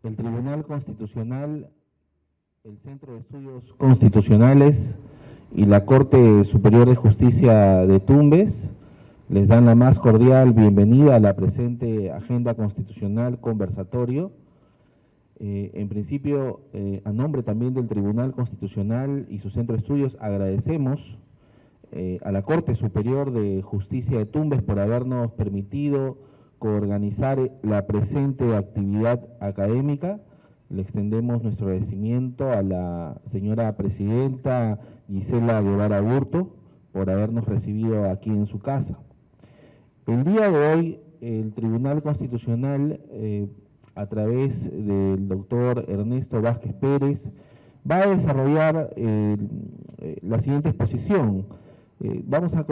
El Tribunal Constitucional, el Centro de Estudios Constitucionales y la Corte Superior de Justicia de Tumbes les dan la más cordial bienvenida a la presente Agenda Constitucional Conversatorio. En principio, a nombre también del Tribunal Constitucional y su Centro de Estudios, agradecemos a la Corte Superior de Justicia de Tumbes por habernos permitido coorganizar la presente actividad académica. Le extendemos nuestro agradecimiento a la señora presidenta Gisela Guevara Burto por habernos recibido aquí en su casa. El día de hoy, el Tribunal Constitucional, a través del doctor Ernesto Vázquez Pérez, va a desarrollar la siguiente exposición. Vamos a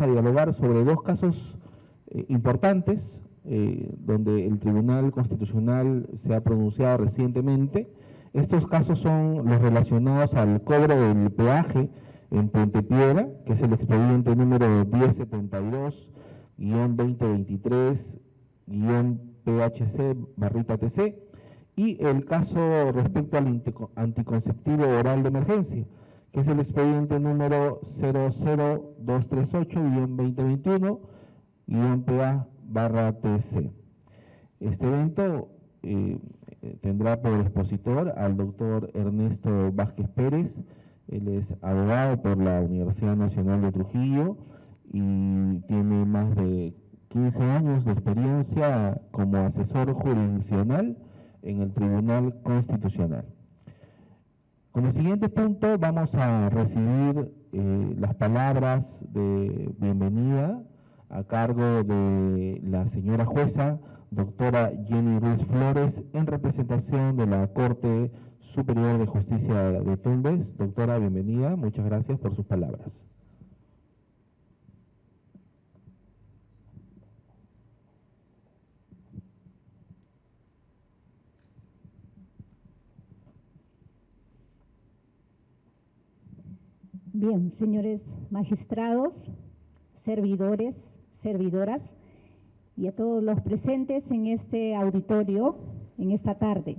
dialogar sobre dos casos importantes, donde el Tribunal Constitucional se ha pronunciado recientemente. Estos casos son los relacionados al cobro del peaje en Puente Piedra, que es el expediente número 1072-2023-PHC/TC, y el caso respecto al anticonceptivo oral de emergencia, que es el expediente número 00238-2021-PA/TC. Este evento tendrá por expositor al doctor Ernesto Vázquez Pérez. Él es abogado por la Universidad Nacional de Trujillo y tiene más de 15 años de experiencia como asesor jurisdiccional en el Tribunal Constitucional. Como siguiente punto vamos a recibir las palabras de bienvenida a cargo de la señora jueza, doctora Jenny Ruiz Flores, en representación de la Corte Superior de Justicia de Tumbes. Doctora, bienvenida, muchas gracias por sus palabras. Bien, señores magistrados, servidores, servidoras y a todos los presentes en este auditorio en esta tarde.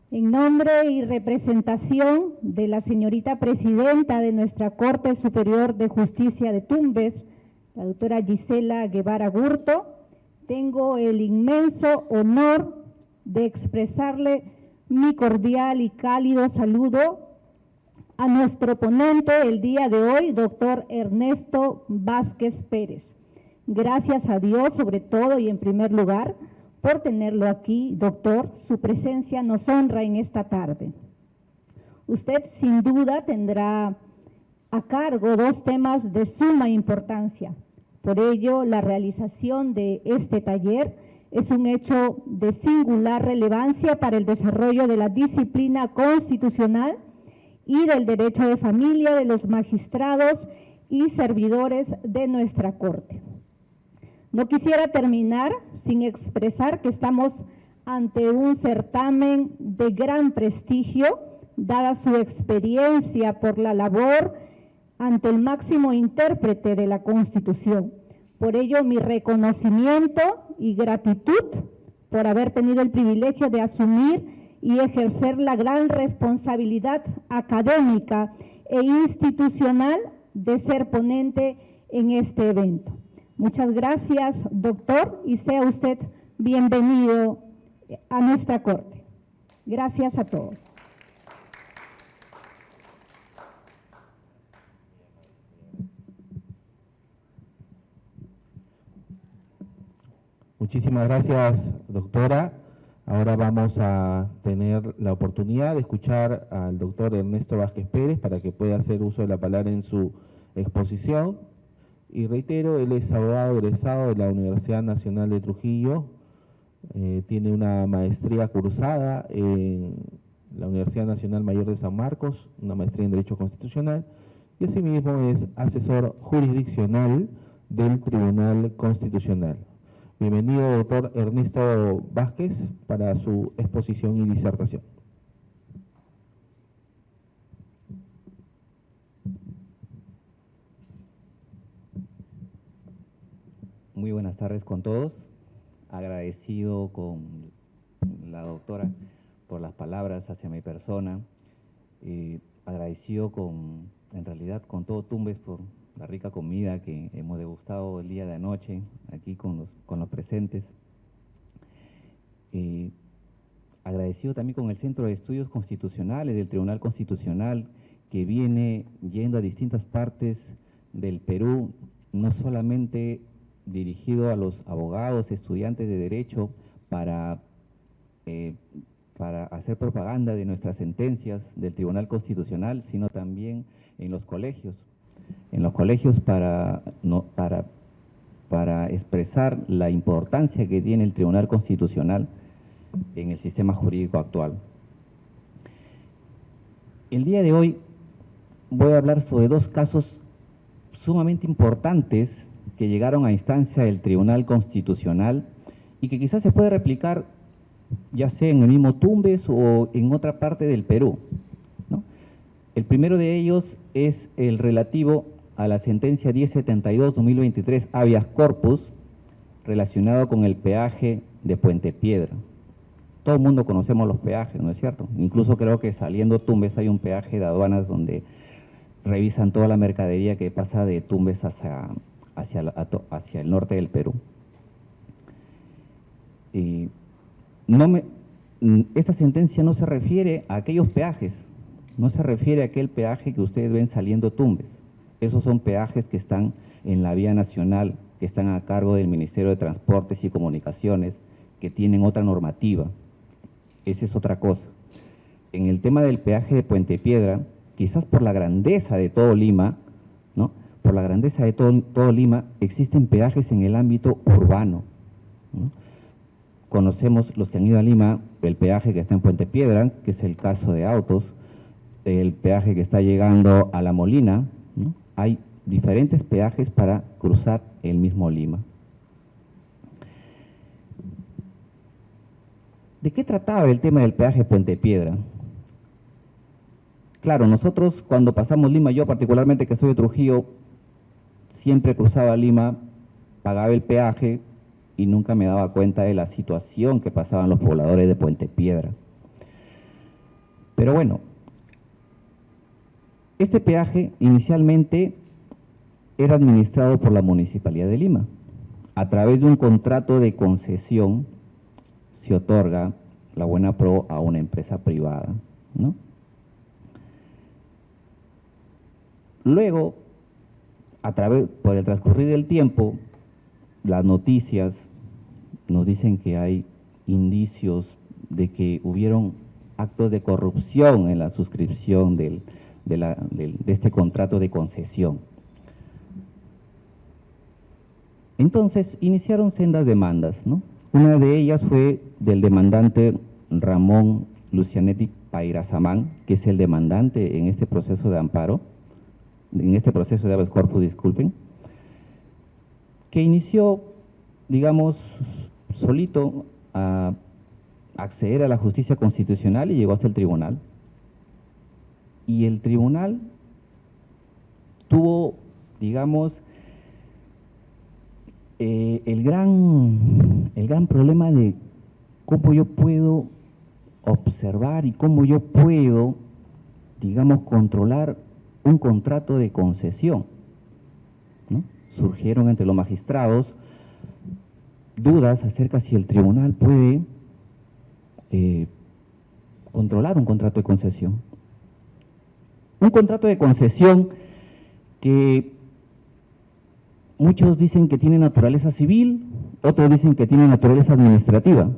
En nombre y representación de la señorita presidenta de nuestra Corte Superior de Justicia de Tumbes, la doctora Gisela Guevara Burto, tengo el inmenso honor de expresarle mi cordial y cálido saludo a nuestro ponente el día de hoy, doctor Ernesto Vázquez Pérez. Gracias a Dios, sobre todo y en primer lugar, por tenerlo aquí, doctor. Su presencia nos honra en esta tarde. Usted sin duda tendrá a cargo dos temas de suma importancia. Por ello, la realización de este taller es un hecho de singular relevancia para el desarrollo de la disciplina constitucional y del derecho de familia de los magistrados y servidores de nuestra Corte. No quisiera terminar sin expresar que estamos ante un certamen de gran prestigio, dada su experiencia por la labor ante el máximo intérprete de la Constitución. Por ello, mi reconocimiento y gratitud por haber tenido el privilegio de asumir y ejercer la gran responsabilidad académica e institucional de ser ponente en este evento. Muchas gracias, doctor, y sea usted bienvenido a nuestra Corte. Gracias a todos. Muchísimas gracias, doctora. Ahora vamos a tener la oportunidad de escuchar al doctor Ernesto Vázquez Pérez para que pueda hacer uso de la palabra en su exposición. Y reitero, él es abogado egresado de la Universidad Nacional de Trujillo, tiene una maestría cursada en la Universidad Nacional Mayor de San Marcos, una maestría en Derecho Constitucional, y asimismo es asesor jurisdiccional del Tribunal Constitucional. Bienvenido, doctor Ernesto Vázquez, para su exposición y disertación. Muy buenas tardes con todos. Agradecido con la doctora por las palabras hacia mi persona. Agradecido en realidad con todo Tumbes por la rica comida que hemos degustado el día de anoche aquí con los presentes. Agradecido también con el Centro de Estudios Constitucionales del Tribunal Constitucional, que viene yendo a distintas partes del Perú, no solamente dirigido a los abogados, estudiantes de Derecho, para hacer propaganda de nuestras sentencias del Tribunal Constitucional, sino también en los colegios. En los colegios para expresar la importancia que tiene el Tribunal Constitucional en el sistema jurídico actual. El día de hoy voy a hablar sobre dos casos sumamente importantes que llegaron a instancia del Tribunal Constitucional y que quizás se puede replicar ya sea en el mismo Tumbes o en otra parte del Perú, ¿no? El primero de ellos es el relativo a la sentencia 1072-2023 habeas corpus relacionado con el peaje de Puente Piedra. Todo el mundo conocemos los peajes, ¿no es cierto? Incluso creo que saliendo Tumbes hay un peaje de aduanas donde revisan toda la mercadería que pasa de Tumbes hacia el norte del Perú. Esta sentencia no se refiere a aquellos peajes, no se refiere a aquel peaje que ustedes ven saliendo Tumbes. Esos son peajes que están en la vía nacional, que están a cargo del Ministerio de Transportes y Comunicaciones, que tienen otra normativa. Esa es otra cosa. En el tema del peaje de Puente Piedra, quizás por la grandeza de todo Lima, ¿no? Por la grandeza de todo Lima, existen peajes en el ámbito urbano, ¿no? Conocemos, los que han ido a Lima, el peaje que está en Puente Piedra, que es el caso de autos, el peaje que está llegando a La Molina, ¿no? Hay diferentes peajes para cruzar el mismo Lima. ¿De qué trataba el tema del peaje Puente Piedra? Claro, nosotros cuando pasamos Lima, yo particularmente que soy de Trujillo, siempre cruzaba Lima, pagaba el peaje y nunca me daba cuenta de la situación que pasaban los pobladores de Puente Piedra. Pero bueno, este peaje inicialmente era administrado por la Municipalidad de Lima. A través de un contrato de concesión se otorga la buena pro a una empresa privada, ¿no? Luego, por el transcurrir del tiempo, las noticias nos dicen que hay indicios de que hubieron actos de corrupción en la suscripción de este contrato de concesión. Entonces, iniciaron sendas demandas, ¿no? Una de ellas fue del demandante Ramón Lucianetti Pairazamán, que es el demandante en este proceso de amparo, en este proceso de habeas corpus, disculpen, que inició, digamos, solito a acceder a la justicia constitucional y llegó hasta el tribunal. Y el tribunal tuvo, digamos, el gran problema de cómo yo puedo observar y cómo yo puedo, digamos, controlar un contrato de concesión, ¿no? Surgieron entre los magistrados dudas acerca si el tribunal puede controlar un contrato de concesión. Un contrato de concesión que muchos dicen que tiene naturaleza civil, otros dicen que tiene naturaleza administrativa.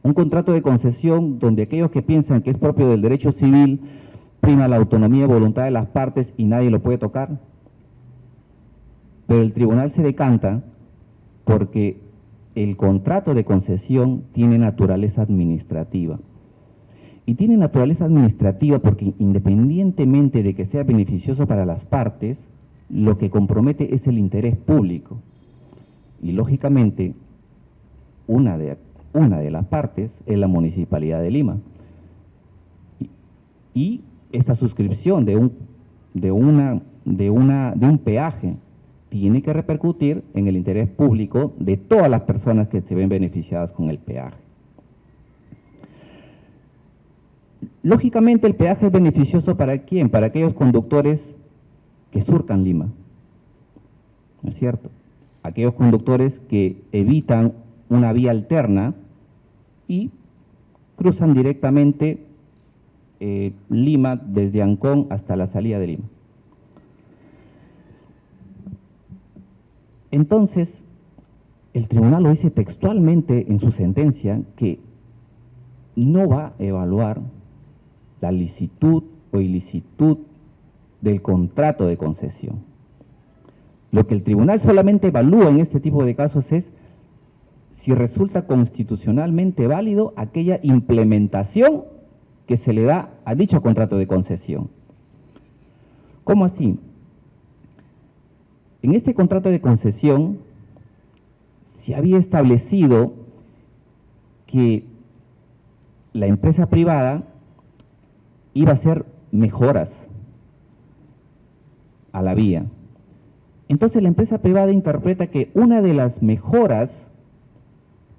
Un contrato de concesión donde aquellos que piensan que es propio del derecho civil prima la autonomía y voluntad de las partes y nadie lo puede tocar. Pero el tribunal se decanta porque el contrato de concesión tiene naturaleza administrativa. Y tiene naturaleza administrativa porque independientemente de que sea beneficioso para las partes, lo que compromete es el interés público. Y lógicamente, una de las partes es la Municipalidad de Lima. Y esta suscripción de un peaje tiene que repercutir en el interés público de todas las personas que se ven beneficiadas con el peaje. Lógicamente el peaje es beneficioso ¿para quién? Para aquellos conductores que surcan Lima, ¿no es cierto? Aquellos conductores que evitan una vía alterna y cruzan directamente Lima desde Ancón hasta la salida de Lima. Entonces, el tribunal lo dice textualmente en su sentencia que no va a evaluar la licitud o ilicitud del contrato de concesión. Lo que el tribunal solamente evalúa en este tipo de casos es si resulta constitucionalmente válido aquella implementación que se le da a dicho contrato de concesión. ¿Cómo así? En este contrato de concesión se había establecido que la empresa privada iba a hacer mejoras a la vía. Entonces la empresa privada interpreta que una de las mejoras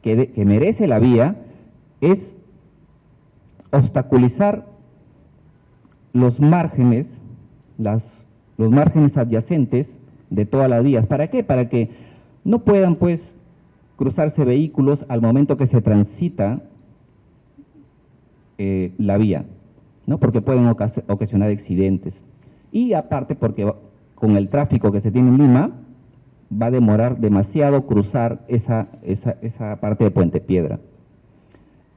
que merece la vía es obstaculizar los márgenes, los márgenes adyacentes de todas las vías. ¿Para qué? Para que no puedan, pues, cruzarse vehículos al momento que se transita la vía, ¿no? Porque pueden ocasionar accidentes. Y aparte porque con el tráfico que se tiene en Lima, va a demorar demasiado cruzar esa parte de Puente Piedra.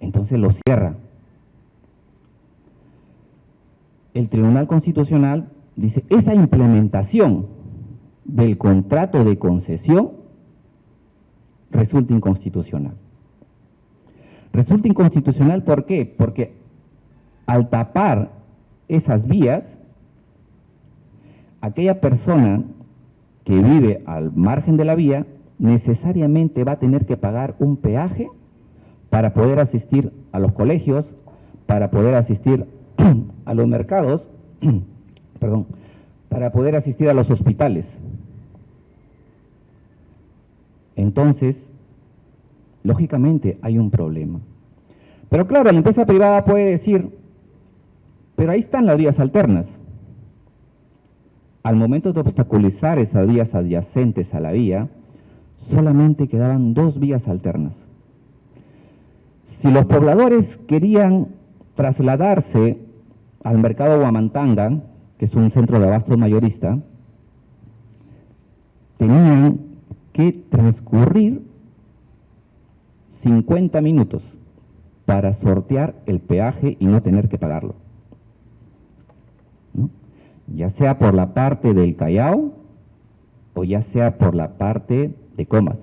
Entonces lo cierra. El Tribunal Constitucional dice, esa implementación del contrato de concesión resulta inconstitucional. Resulta inconstitucional, ¿por qué? Porque al tapar esas vías, aquella persona que vive al margen de la vía necesariamente va a tener que pagar un peaje para poder asistir a los colegios, para poder asistir a los mercados, perdón, para poder asistir a los hospitales. Entonces, lógicamente hay un problema. Pero claro, la empresa privada puede decir, pero ahí están las vías alternas. Al momento de obstaculizar esas vías adyacentes a la vía, solamente quedaban 2 vías alternas. Si los pobladores querían trasladarse al mercado Huamantanga, que es un centro de abasto mayorista, tenían que transcurrir 50 minutos para sortear el peaje y no tener que pagarlo, ¿no? Ya sea por la parte del Callao o ya sea por la parte de Comas.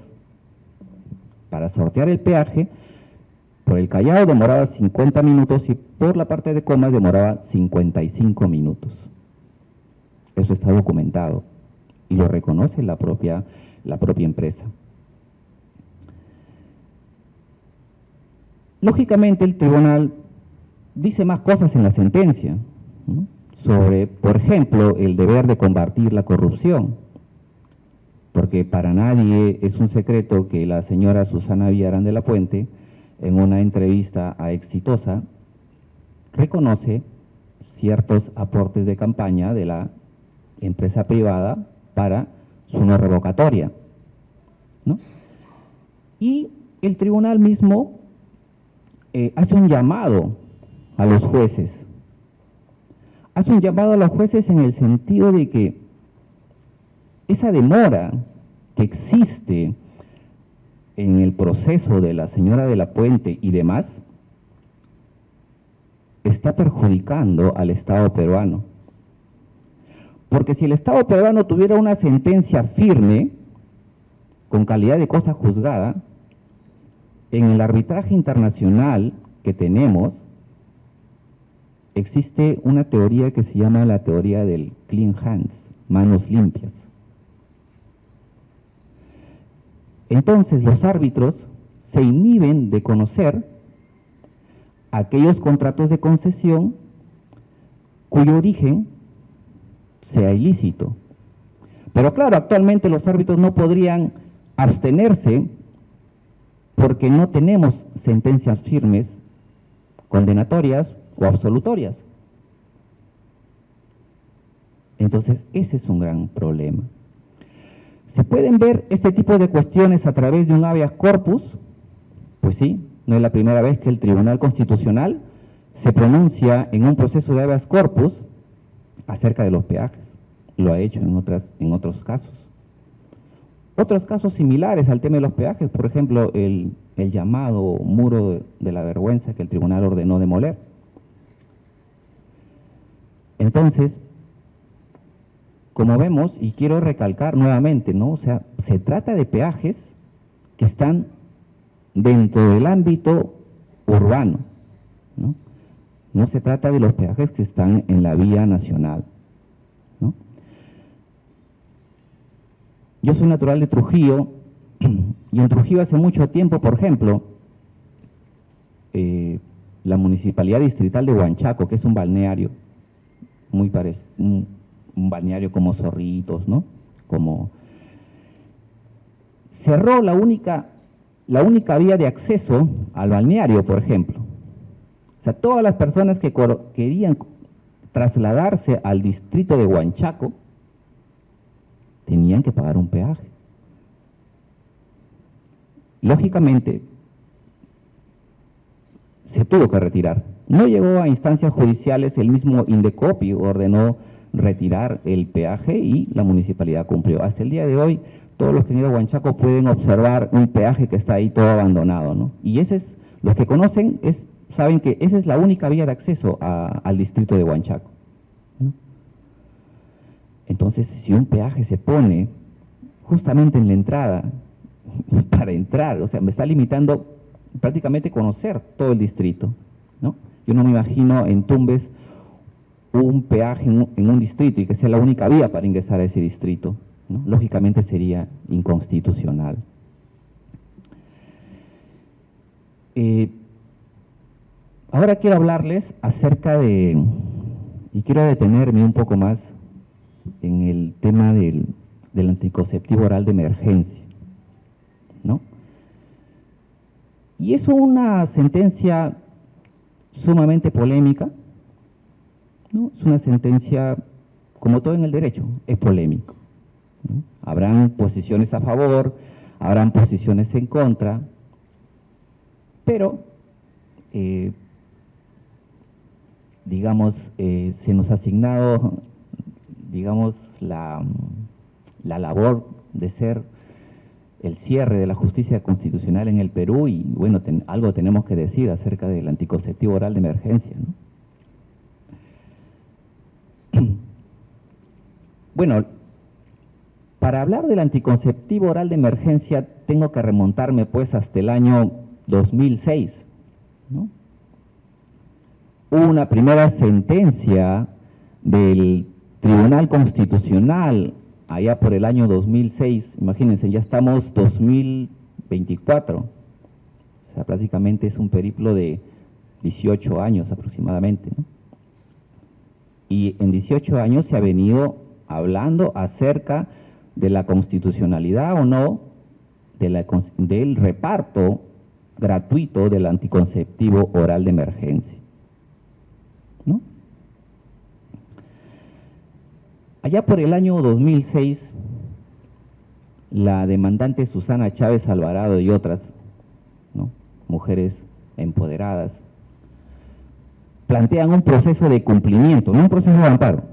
Para sortear el peaje, por el Callao demoraba 50 minutos y por la parte de Comas demoraba 55 minutos. Eso está documentado y lo reconoce la propia empresa. Lógicamente el tribunal dice más cosas en la sentencia, ¿no? Sobre, por ejemplo, el deber de combatir la corrupción, porque para nadie es un secreto que la señora Susana Villarán de la Puente, en una entrevista a Exitosa, reconoce ciertos aportes de campaña de la empresa privada para su no revocatoria, ¿no? Y el tribunal mismo hace un llamado a los jueces. Hace un llamado a los jueces en el sentido de que esa demora que existe en el proceso de la señora de la Puente y demás, está perjudicando al Estado peruano. Porque si el Estado peruano tuviera una sentencia firme, con calidad de cosa juzgada, en el arbitraje internacional que tenemos, existe una teoría que se llama la teoría del clean hands, manos limpias. Entonces los árbitros se inhiben de conocer aquellos contratos de concesión cuyo origen sea ilícito. Pero claro, actualmente los árbitros no podrían abstenerse porque no tenemos sentencias firmes, condenatorias o absolutorias. Entonces, ese es un gran problema. ¿Se pueden ver este tipo de cuestiones a través de un habeas corpus? Pues sí, no es la primera vez que el Tribunal Constitucional se pronuncia en un proceso de habeas corpus acerca de los peajes. Lo ha hecho en otros casos. Otros casos similares al tema de los peajes, por ejemplo, el llamado muro de la vergüenza que el tribunal ordenó demoler. Entonces, como vemos, y quiero recalcar nuevamente, ¿no? O sea, se trata de peajes que están dentro del ámbito urbano, ¿no? No se trata de los peajes que están en la vía nacional, ¿no? Yo soy natural de Trujillo, y en Trujillo hace mucho tiempo, por ejemplo, la Municipalidad Distrital de Huanchaco, que es un balneario, muy parecido, un balneario como Zorritos, ¿no? Cerró la única vía de acceso al balneario, por ejemplo. O sea, todas las personas que querían trasladarse al distrito de Huanchaco tenían que pagar un peaje. Lógicamente, se tuvo que retirar. No llegó a instancias judiciales, el mismo Indecopi ordenó retirar el peaje y la municipalidad cumplió. Hasta el día de hoy, todos los que han ido a Huanchaco pueden observar un peaje que está ahí todo abandonado, ¿no? Y ese es, los que conocen, saben que esa es la única vía de acceso al distrito de Huanchaco, ¿no? Entonces, si un peaje se pone justamente en la entrada, para entrar, o sea, me está limitando prácticamente conocer todo el distrito, ¿no? Yo no me imagino en Tumbes un peaje en un distrito y que sea la única vía para ingresar a ese distrito, ¿no? Lógicamente sería inconstitucional. Ahora quiero hablarles acerca de, y quiero detenerme un poco más en el tema del anticonceptivo oral de emergencia, ¿no? Y es una sentencia sumamente polémica, ¿no? Es una sentencia, como todo en el derecho, es polémico, ¿no? Habrán posiciones a favor, habrán posiciones en contra, pero, digamos, se nos ha asignado, digamos, la labor de ser el cierre de la justicia constitucional en el Perú y, bueno, algo tenemos que decir acerca del anticonceptivo oral de emergencia, ¿no? Bueno, para hablar del anticonceptivo oral de emergencia tengo que remontarme pues hasta el año 2006, ¿no? Hubo una primera sentencia del Tribunal Constitucional allá por el año 2006, imagínense, ya estamos 2024, o sea, prácticamente es un periplo de 18 años aproximadamente, ¿no? Y en 18 años se ha venido hablando acerca de la constitucionalidad o no del reparto gratuito del anticonceptivo oral de emergencia, ¿no? Allá por el año 2006, la demandante Susana Chávez Alvarado y otras, ¿no?, mujeres empoderadas, plantean un proceso de cumplimiento, no un proceso de amparo.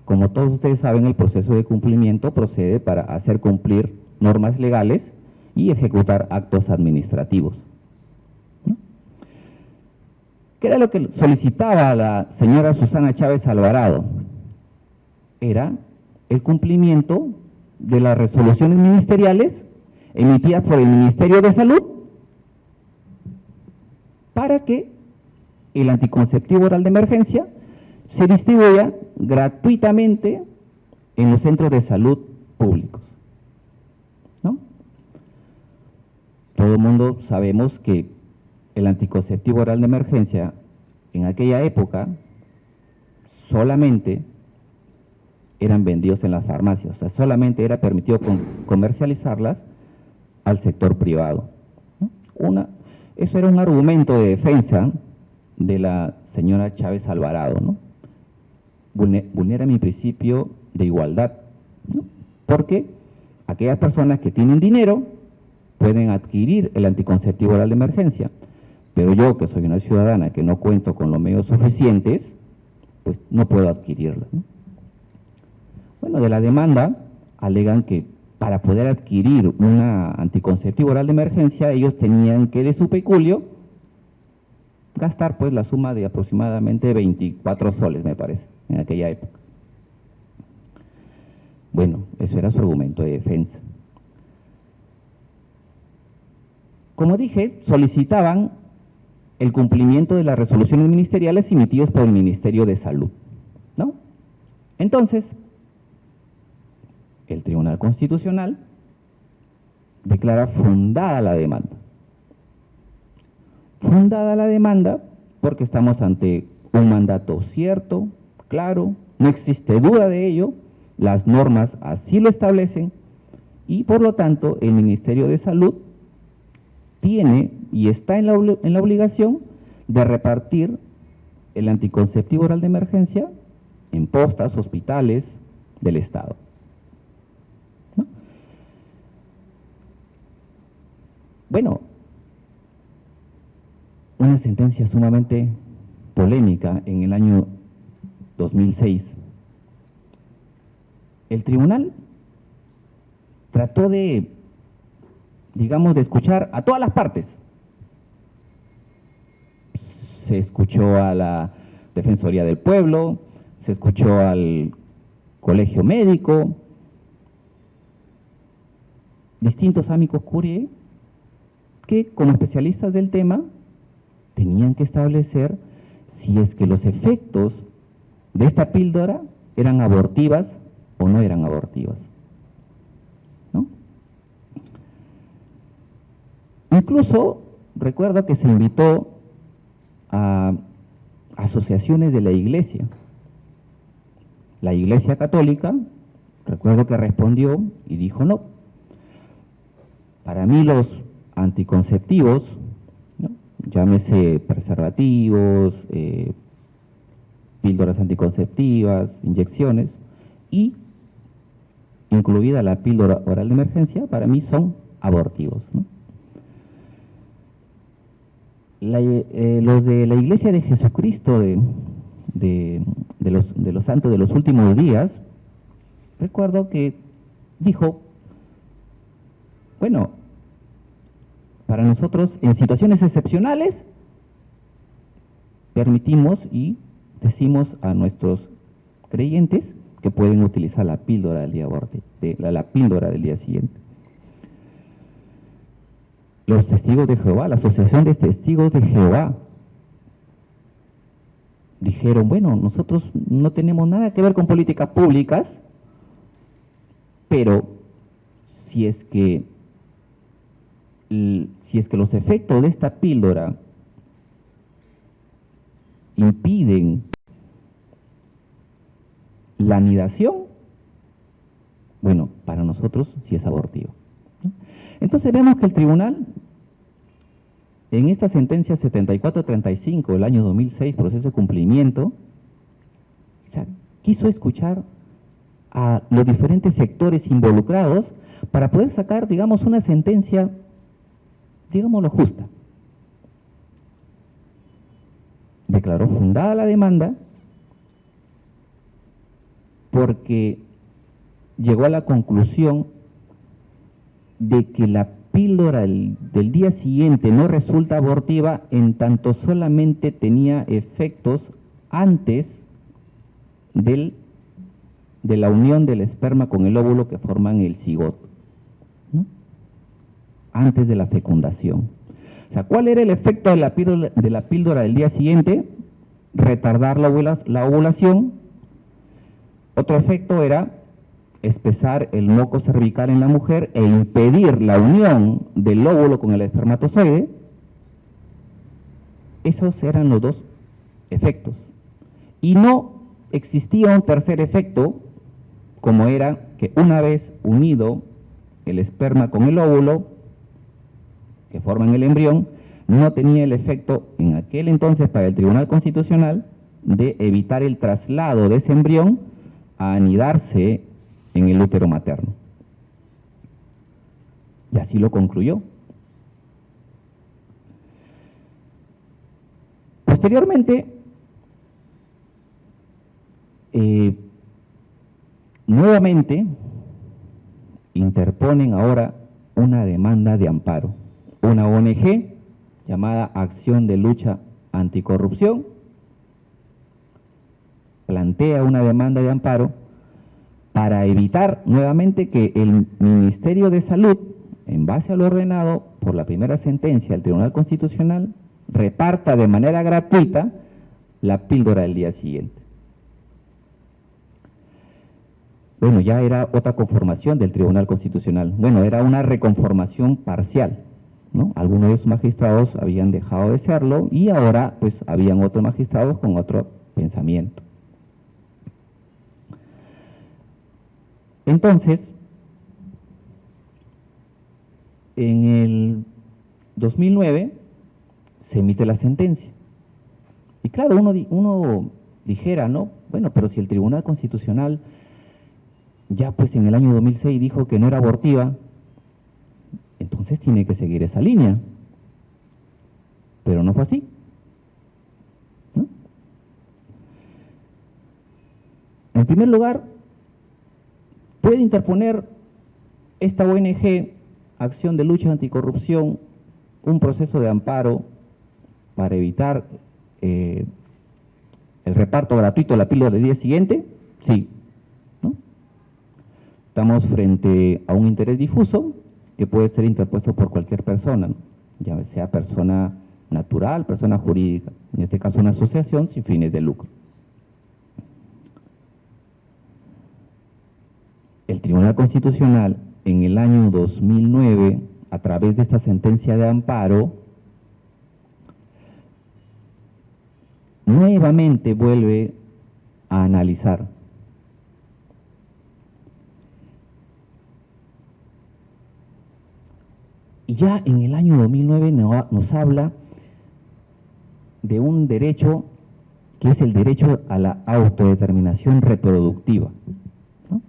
Como todos ustedes saben, el proceso de cumplimiento procede para hacer cumplir normas legales y ejecutar actos administrativos, ¿no? ¿Qué era lo que solicitaba la señora Susana Chávez Alvarado? Era el cumplimiento de las resoluciones ministeriales emitidas por el Ministerio de Salud para que el anticonceptivo oral de emergencia se distribuya gratuitamente en los centros de salud públicos, ¿no? Todo el mundo sabemos que el anticonceptivo oral de emergencia en aquella época solamente eran vendidos en las farmacias, o sea, solamente era permitido comercializarlas al sector privado, ¿no? Eso era un argumento de defensa de la señora Chávez Alvarado, ¿no? Vulnera mi principio de igualdad, ¿no? Porque aquellas personas que tienen dinero pueden adquirir el anticonceptivo oral de emergencia, pero yo, que soy una ciudadana que no cuento con los medios suficientes, pues no puedo adquirirla, ¿no? Bueno, de la demanda alegan que para poder adquirir una anticonceptivo oral de emergencia, ellos tenían que de su peculio gastar pues la suma de aproximadamente 24 soles, me parece, en aquella época. Bueno, eso era su argumento de defensa. Como dije, solicitaban el cumplimiento de las resoluciones ministeriales emitidas por el Ministerio de Salud, ¿no? Entonces, el Tribunal Constitucional declara fundada la demanda. Fundada la demanda porque estamos ante un mandato cierto, claro, no existe duda de ello, las normas así lo establecen y por lo tanto el Ministerio de Salud tiene y está en la obligación de repartir el anticonceptivo oral de emergencia en postas, hospitales del Estado, ¿no? Bueno, una sentencia sumamente polémica en el año 2006. El tribunal trató de, digamos, de escuchar a todas las partes. Se escuchó a la Defensoría del Pueblo, se escuchó al Colegio Médico, distintos amicus curiae, que como especialistas del tema tenían que establecer si es que los efectos de esta píldora eran abortivas o no eran abortivas, ¿no? Incluso recuerdo que se invitó a asociaciones de la Iglesia. La Iglesia Católica, recuerdo que respondió y dijo no. Para mí los anticonceptivos, ¿no? Llámese preservativos, píldoras anticonceptivas, inyecciones, y incluida la píldora oral de emergencia, para mí son abortivos, ¿no? Los de la Iglesia de Jesucristo de los santos de los últimos días, recuerdo que dijo, bueno, para nosotros en situaciones excepcionales permitimos y decimos a nuestros creyentes que pueden utilizar la píldora del día la píldora del día siguiente. Los testigos de Jehová, la Asociación de Testigos de Jehová, dijeron, bueno, nosotros no tenemos nada que ver con políticas públicas, pero si es que los efectos de esta píldora impiden la anidación, bueno, para nosotros sí es abortivo, ¿no? Entonces vemos que el tribunal, en esta sentencia 7435 del año 2006, proceso de cumplimiento, o sea, quiso escuchar a los diferentes sectores involucrados para poder sacar, digamos, una sentencia, digámoslo, justa. Declaró fundada la demanda porque llegó a la conclusión de que la píldora del día siguiente no resulta abortiva en tanto solamente tenía efectos antes de la unión del esperma con el óvulo que forman el cigoto, ¿no? Antes de la fecundación. O sea, ¿cuál era el efecto de la píldora del día siguiente? Retardar la ovulación. Otro efecto era espesar el moco cervical en la mujer e impedir la unión del óvulo con el espermatozoide. Esos eran los dos efectos. Y no existía un tercer efecto, como era que una vez unido el esperma con el óvulo, que forman el embrión, no tenía el efecto en aquel entonces para el Tribunal Constitucional de evitar el traslado de ese embrión a anidarse en el útero materno. Y así lo concluyó. Posteriormente, nuevamente interponen ahora una demanda de amparo. Una ONG llamada Acción de Lucha Anticorrupción plantea una demanda de amparo para evitar nuevamente que el Ministerio de Salud, en base a lo ordenado por la primera sentencia del Tribunal Constitucional, reparta de manera gratuita la píldora del día siguiente. Bueno, ya era otra conformación del Tribunal Constitucional. Bueno, era una reconformación parcial, ¿no? Algunos de esos magistrados habían dejado de serlo y ahora pues habían otros magistrados con otro pensamiento. Entonces, en el 2009 se emite la sentencia. Y claro, uno dijera, ¿no? Bueno, pero si el Tribunal Constitucional ya pues en el año 2006 dijo que no era abortiva, entonces tiene que seguir esa línea. Pero no fue así, ¿no? En primer lugar, puede interponer esta ONG, Acción de Lucha Anticorrupción, un proceso de amparo para evitar el reparto gratuito de la píldora del día siguiente. Sí, ¿no? Estamos frente a un interés difuso que puede ser interpuesto por cualquier persona, ¿no? Ya sea persona natural, persona jurídica, en este caso una asociación sin fines de lucro. El Tribunal Constitucional en el año 2009, a través de esta sentencia de amparo, nuevamente vuelve a analizar y ya en el año 2009 nos habla de un derecho que es el derecho a la autodeterminación reproductiva, ¿no?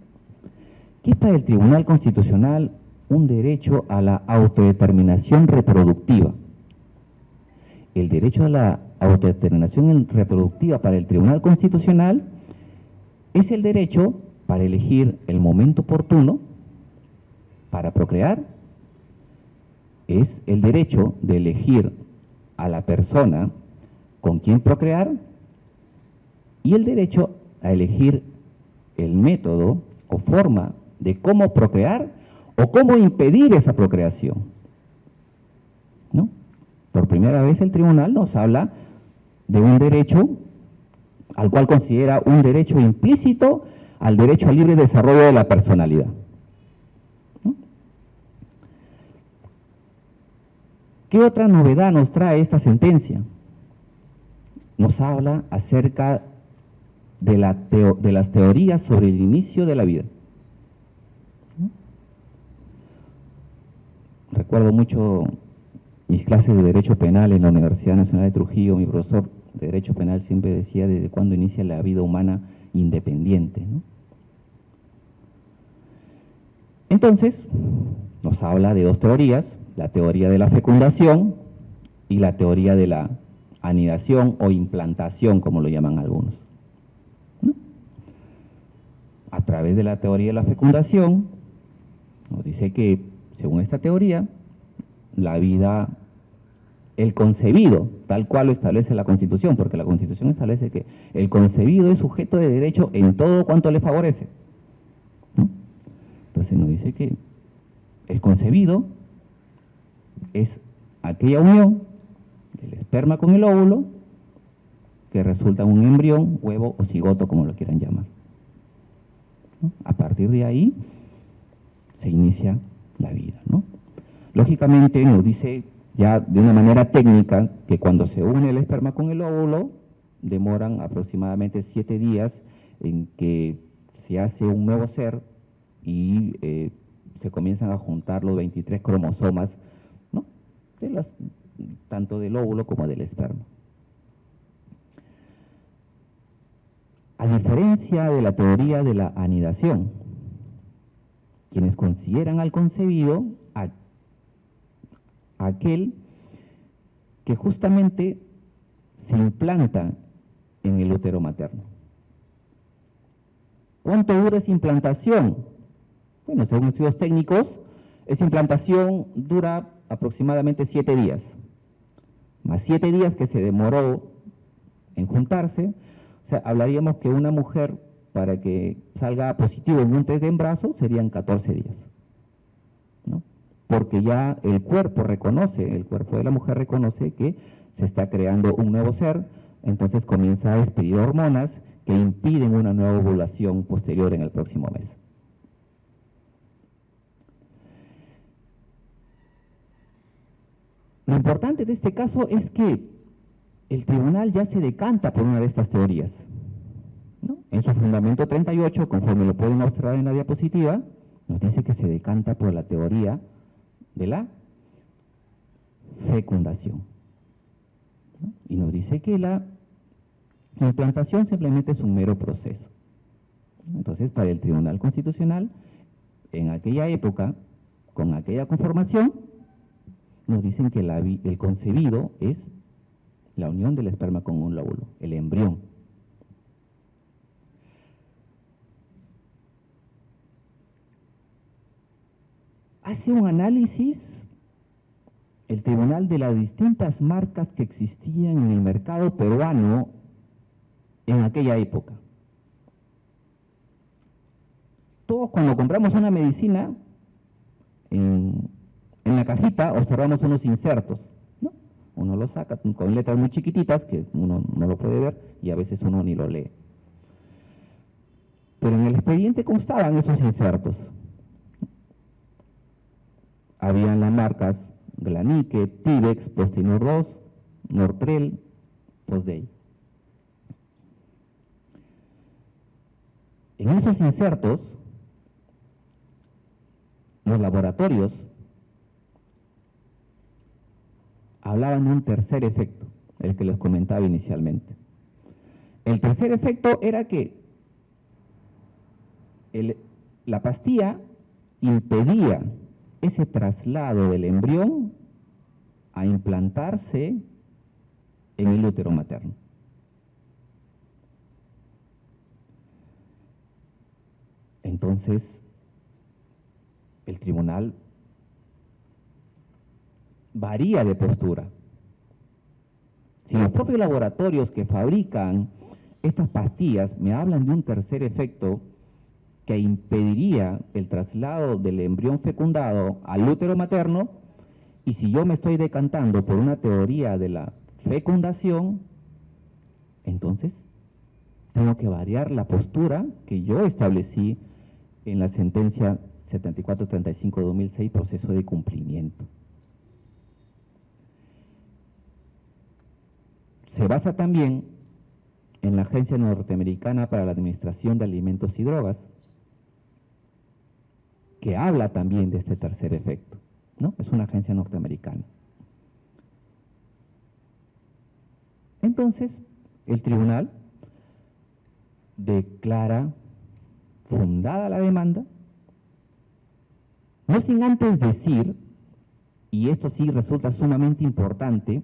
¿Qué es para el Tribunal Constitucional un derecho a la autodeterminación reproductiva? El derecho a la autodeterminación reproductiva para el Tribunal Constitucional es el derecho para elegir el momento oportuno para procrear, es el derecho de elegir a la persona con quien procrear y el derecho a elegir el método o forma de cómo procrear o cómo impedir esa procreación, ¿no? Por primera vez el tribunal nos habla de un derecho al cual considera un derecho implícito al derecho al libre desarrollo de la personalidad, ¿no? ¿Qué otra novedad nos trae esta sentencia? Nos habla acerca de las teorías sobre el inicio de la vida. Recuerdo mucho mis clases de Derecho Penal en la Universidad Nacional de Trujillo. Mi profesor de Derecho Penal siempre decía desde cuándo inicia la vida humana independiente, ¿no? Entonces, nos habla de dos teorías, la teoría de la fecundación y la teoría de la anidación o implantación, como lo llaman algunos, ¿no? A través de la teoría de la fecundación, nos dice que, según esta teoría, la vida, el concebido, tal cual lo establece la Constitución, porque la Constitución establece que el concebido es sujeto de derecho en todo cuanto le favorece, ¿no? Entonces nos dice que el concebido es aquella unión del esperma con el óvulo que resulta en un embrión, huevo o cigoto, como lo quieran llamar, ¿no? A partir de ahí se inicia la vida, ¿no? Lógicamente nos dice ya de una manera técnica que cuando se une el esperma con el óvulo demoran aproximadamente 7 días en que se hace un nuevo ser y se comienzan a juntar los 23 cromosomas, ¿no? tanto del óvulo como del esperma. A diferencia de la teoría de la anidación, quienes consideran al concebido aquel que justamente se implanta en el útero materno. ¿Cuánto dura esa implantación? Bueno, según estudios técnicos, esa implantación dura aproximadamente 7 días, más 7 días que se demoró en juntarse. O sea, hablaríamos que una mujer, para que salga positivo en un test de embarazo, serían 14 días, ¿no? Porque ya el cuerpo de la mujer reconoce que se está creando un nuevo ser, entonces comienza a expedir hormonas que impiden una nueva ovulación posterior en el próximo mes. Lo importante de este caso es que el tribunal ya se decanta por una de estas teorías, ¿no? En su fundamento 38, conforme lo pueden observar en la diapositiva, nos dice que se decanta por la teoría de la fecundación, ¿no? Y nos dice que la implantación simplemente es un mero proceso. Entonces, para el Tribunal Constitucional, en aquella época, con aquella conformación, nos dicen que el concebido es la unión del esperma con un óvulo, el embrión. Hace un análisis el tribunal de las distintas marcas que existían en el mercado peruano en aquella época. Todos cuando compramos una medicina, en la cajita observamos unos insertos, ¿no? Uno lo saca con letras muy chiquititas que uno no lo puede ver y a veces uno ni lo lee. Pero en el expediente constaban esos insertos. Habían las marcas Glanique, Tibex, Postinor 2, Nortrel, Postday. En esos insertos, los laboratorios hablaban de un tercer efecto, el que les comentaba inicialmente. El tercer efecto era que la pastilla impedía ese traslado del embrión a implantarse en el útero materno. Entonces, el tribunal varía de postura. Si los propios laboratorios que fabrican estas pastillas me hablan de un tercer efecto que impediría el traslado del embrión fecundado al útero materno, y si yo me estoy decantando por una teoría de la fecundación, entonces tengo que variar la postura que yo establecí en la sentencia 7435/2006, proceso de cumplimiento. Se basa también en la Agencia Norteamericana para la Administración de Alimentos y Drogas, que habla también de este tercer efecto, ¿no? Es una agencia norteamericana. Entonces, el tribunal declara fundada la demanda, no sin antes decir, y esto sí resulta sumamente importante,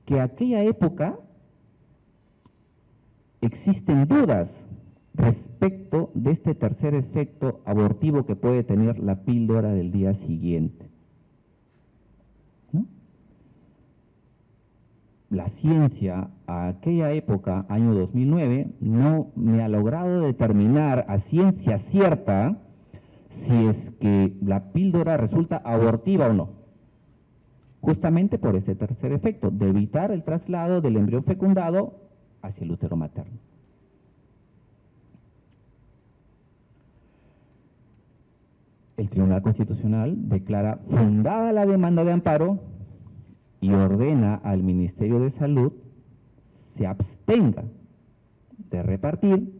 que aquella época existen dudas respecto de este tercer efecto abortivo que puede tener la píldora del día siguiente, ¿no? La ciencia a aquella época, año 2009, no me ha logrado determinar a ciencia cierta si es que la píldora resulta abortiva o no, justamente por ese tercer efecto, de evitar el traslado del embrión fecundado hacia el útero materno. El Tribunal Constitucional declara fundada la demanda de amparo y ordena al Ministerio de Salud se abstenga de repartir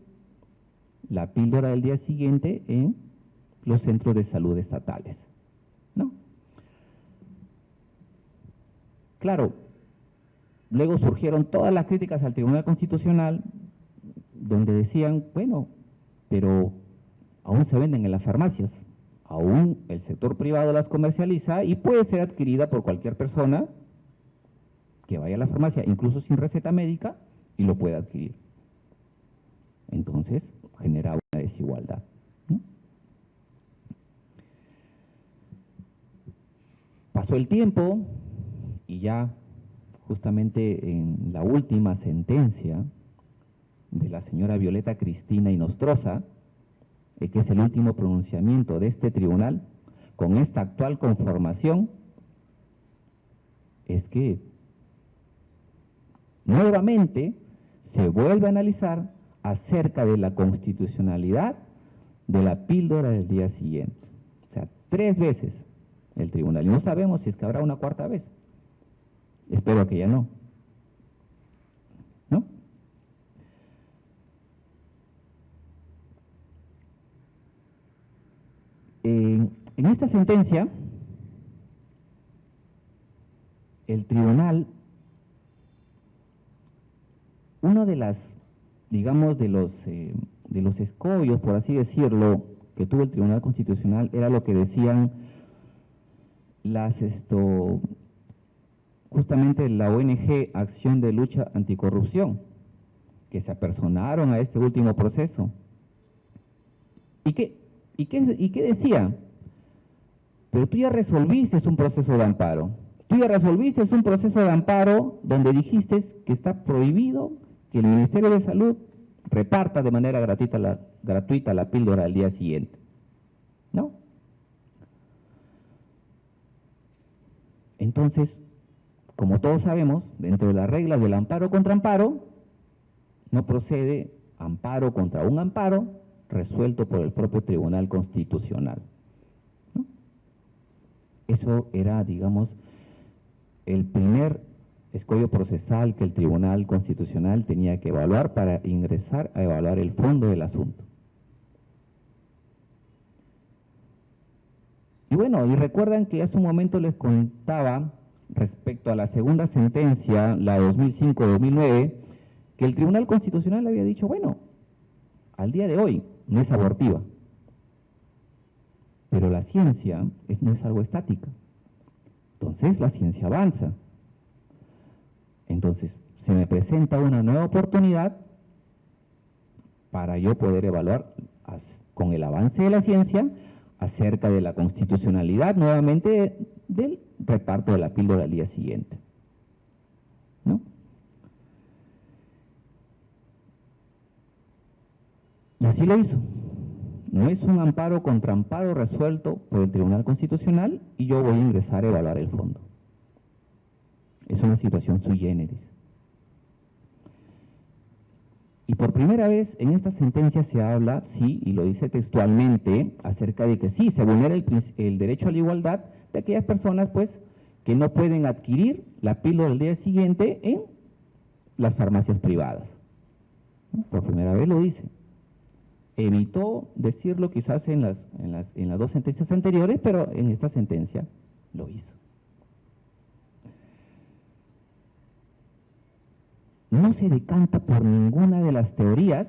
la píldora del día siguiente en los centros de salud estatales, ¿no? Claro, luego surgieron todas las críticas al Tribunal Constitucional, donde decían, bueno, pero aún se venden en las farmacias, aún el sector privado las comercializa y puede ser adquirida por cualquier persona que vaya a la farmacia, incluso sin receta médica, y lo pueda adquirir. Entonces, generaba una desigualdad, ¿no? Pasó el tiempo y ya justamente en la última sentencia de la señora Violeta Cristina Inostroza, que es el último pronunciamiento de este tribunal, con esta actual conformación, es que nuevamente se vuelve a analizar acerca de la constitucionalidad de la píldora del día siguiente. O sea, 3 veces el tribunal, y no sabemos si es que habrá una 4ª vez. Espero que ya no. ¿No? En esta sentencia, el tribunal, uno de las, digamos, de los escollos, por así decirlo, que tuvo el Tribunal Constitucional era lo que decían justamente la ONG Acción de Lucha Anticorrupción, que se apersonaron a este último proceso. ¿Y qué decía? Pero tú ya resolviste un proceso de amparo. Tú ya resolviste un proceso de amparo donde dijiste que está prohibido que el Ministerio de Salud reparta de manera gratuita la píldora al día siguiente, ¿no? Entonces, como todos sabemos, dentro de las reglas del amparo contra amparo, no procede amparo contra un amparo resuelto por el propio Tribunal Constitucional, ¿no? Eso era, digamos, el primer escollo procesal que el Tribunal Constitucional tenía que evaluar para ingresar a evaluar el fondo del asunto. Y bueno, y recuerdan que hace un momento les contaba respecto a la segunda sentencia, la 2005-2009, que el Tribunal Constitucional había dicho, bueno, al día de hoy no es abortiva, pero la ciencia no es algo estática. Entonces la ciencia avanza. Entonces se me presenta una nueva oportunidad para yo poder evaluar con el avance de la ciencia acerca de la constitucionalidad nuevamente del reparto de la píldora al día siguiente, ¿no? Y así lo hizo. No es un amparo contra amparo resuelto por el Tribunal Constitucional y yo voy a ingresar a evaluar el fondo. Es una situación sui generis. Y por primera vez en esta sentencia se habla, sí, y lo dice textualmente, acerca de que sí, se vulnera el derecho a la igualdad de aquellas personas, pues, que no pueden adquirir la píldora al día siguiente en las farmacias privadas. Por primera vez lo dice. Evitó decirlo quizás en las 2 sentencias anteriores, pero en esta sentencia lo hizo. No se decanta por ninguna de las teorías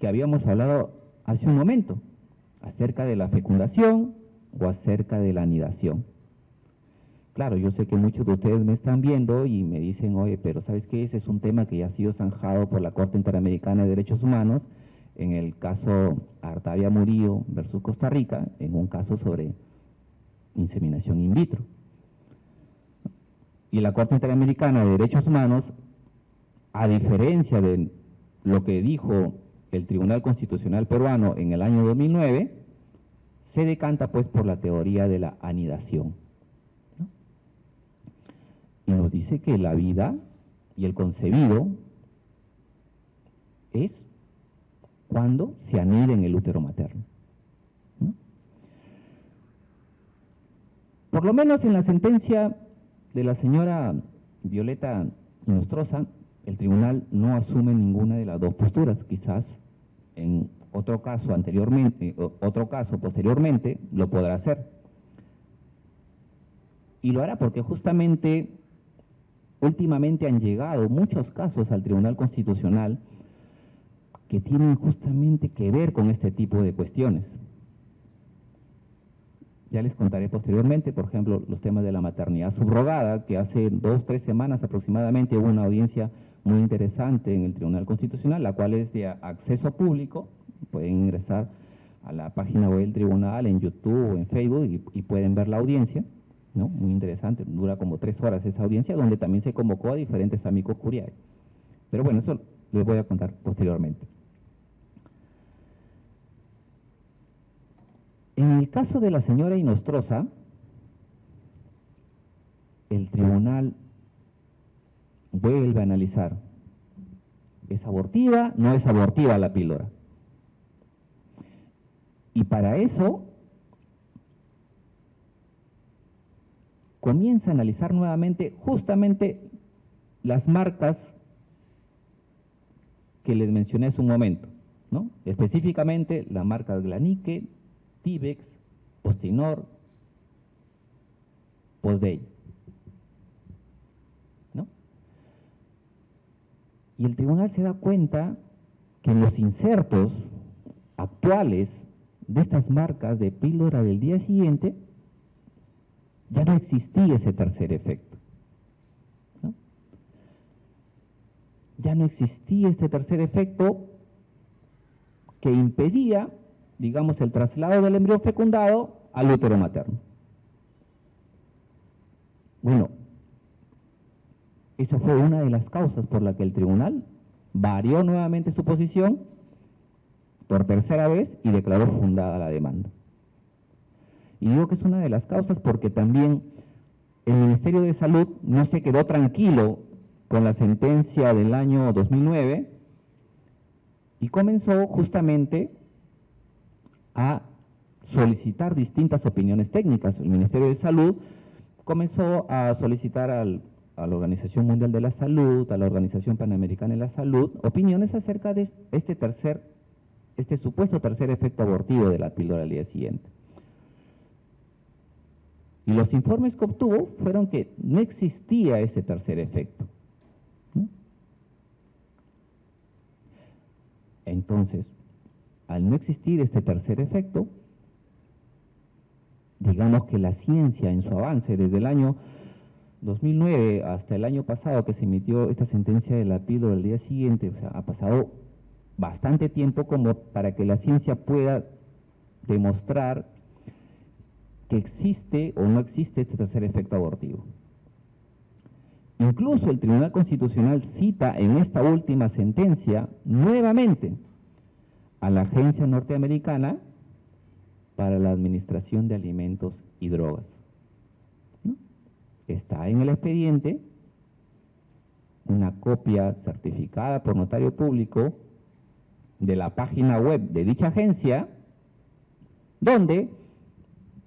que habíamos hablado hace un momento, acerca de la fecundación o acerca de la anidación. Claro, yo sé que muchos de ustedes me están viendo y me dicen, oye, pero ¿sabes qué? Ese es un tema que ya ha sido zanjado por la Corte Interamericana de Derechos Humanos en el caso Artavia Murillo versus Costa Rica, en un caso sobre inseminación in vitro. Y la Corte Interamericana de Derechos Humanos, a diferencia de lo que dijo el Tribunal Constitucional peruano en el año 2009, se decanta pues por la teoría de la anidación, ¿no? Y nos dice que la vida y el concebido es cuando se anida en el útero materno, ¿no? Por lo menos en la sentencia de la señora Violeta Inostroza, el tribunal no asume ninguna de las 2 posturas. Quizás en otro caso posteriormente lo podrá hacer. Y lo hará porque justamente últimamente han llegado muchos casos al Tribunal Constitucional que tienen justamente que ver con este tipo de cuestiones. Ya les contaré posteriormente, por ejemplo, los temas de la maternidad subrogada, que hace 2 o 3 semanas aproximadamente hubo una audiencia muy interesante en el Tribunal Constitucional, la cual es de acceso público. Pueden ingresar a la página web del tribunal, en YouTube o en Facebook, y pueden ver la audiencia, ¿no? Muy interesante, dura como 3 horas esa audiencia, donde también se convocó a diferentes amicus curiae. Pero bueno, eso les voy a contar posteriormente. En el caso de la señora Inostroza, el tribunal vuelve a analizar, ¿es abortiva? ¿No es abortiva la píldora? Y para eso comienza a analizar nuevamente justamente las marcas que les mencioné hace un momento, ¿no? Específicamente la marca Glanique, Tibex, Postinor, Postdey, ¿no? Y el tribunal se da cuenta que en los insertos actuales de estas marcas de píldora del día siguiente ya no existía ese tercer efecto, ¿no? Ya no existía este tercer efecto que impedía, digamos, el traslado del embrión fecundado al útero materno. Bueno, esa fue una de las causas por la que el tribunal varió nuevamente su posición por tercera vez y declaró fundada la demanda. Y digo que es una de las causas porque también el Ministerio de Salud no se quedó tranquilo con la sentencia del año 2009 y comenzó justamente a solicitar distintas opiniones técnicas. El Ministerio de Salud comenzó a solicitar a la Organización Mundial de la Salud, a la Organización Panamericana de la Salud, opiniones acerca de este supuesto tercer efecto abortivo de la píldora al día siguiente. Y los informes que obtuvo fueron que no existía ese tercer efecto, ¿no? Entonces, al no existir este tercer efecto, digamos que la ciencia en su avance desde el año 2009 hasta el año pasado que se emitió esta sentencia de la píldora al día siguiente, o sea, ha pasado bastante tiempo como para que la ciencia pueda demostrar que existe o no existe este tercer efecto abortivo. Incluso el Tribunal Constitucional cita en esta última sentencia nuevamente a la Agencia Norteamericana para la Administración de Alimentos y Drogas, ¿no? Está en el expediente una copia certificada por notario público de la página web de dicha agencia, donde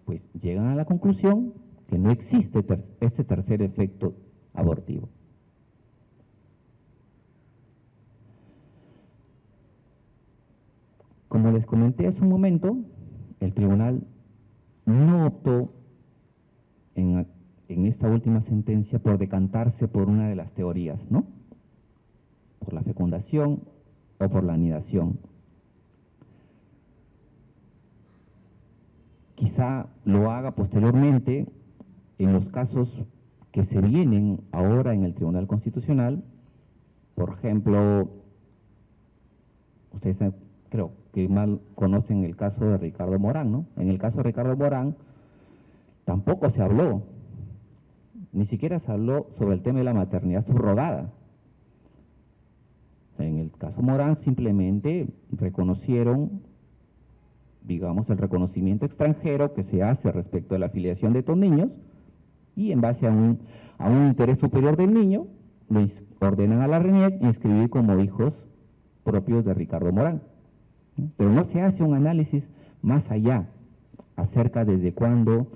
pues llegan a la conclusión que no existe este tercer efecto abortivo. Como les comenté hace un momento, el tribunal no optó en esta última sentencia por decantarse por una de las teorías, ¿no? Por la fecundación o por la anidación. Quizá lo haga posteriormente en los casos que se vienen ahora en el Tribunal Constitucional. Por ejemplo, ustedes creo que mal conocen el caso de Ricardo Morán, ¿no? En el caso de Ricardo Morán tampoco se habló, ni siquiera se habló sobre el tema de la maternidad subrogada. En el caso Morán simplemente reconocieron, digamos, el reconocimiento extranjero que se hace respecto a la afiliación de estos niños, y en base a un interés superior del niño, lo ordenan a la RENIEC inscribir como hijos propios de Ricardo Morán. Pero no se hace un análisis más allá, acerca desde cuándo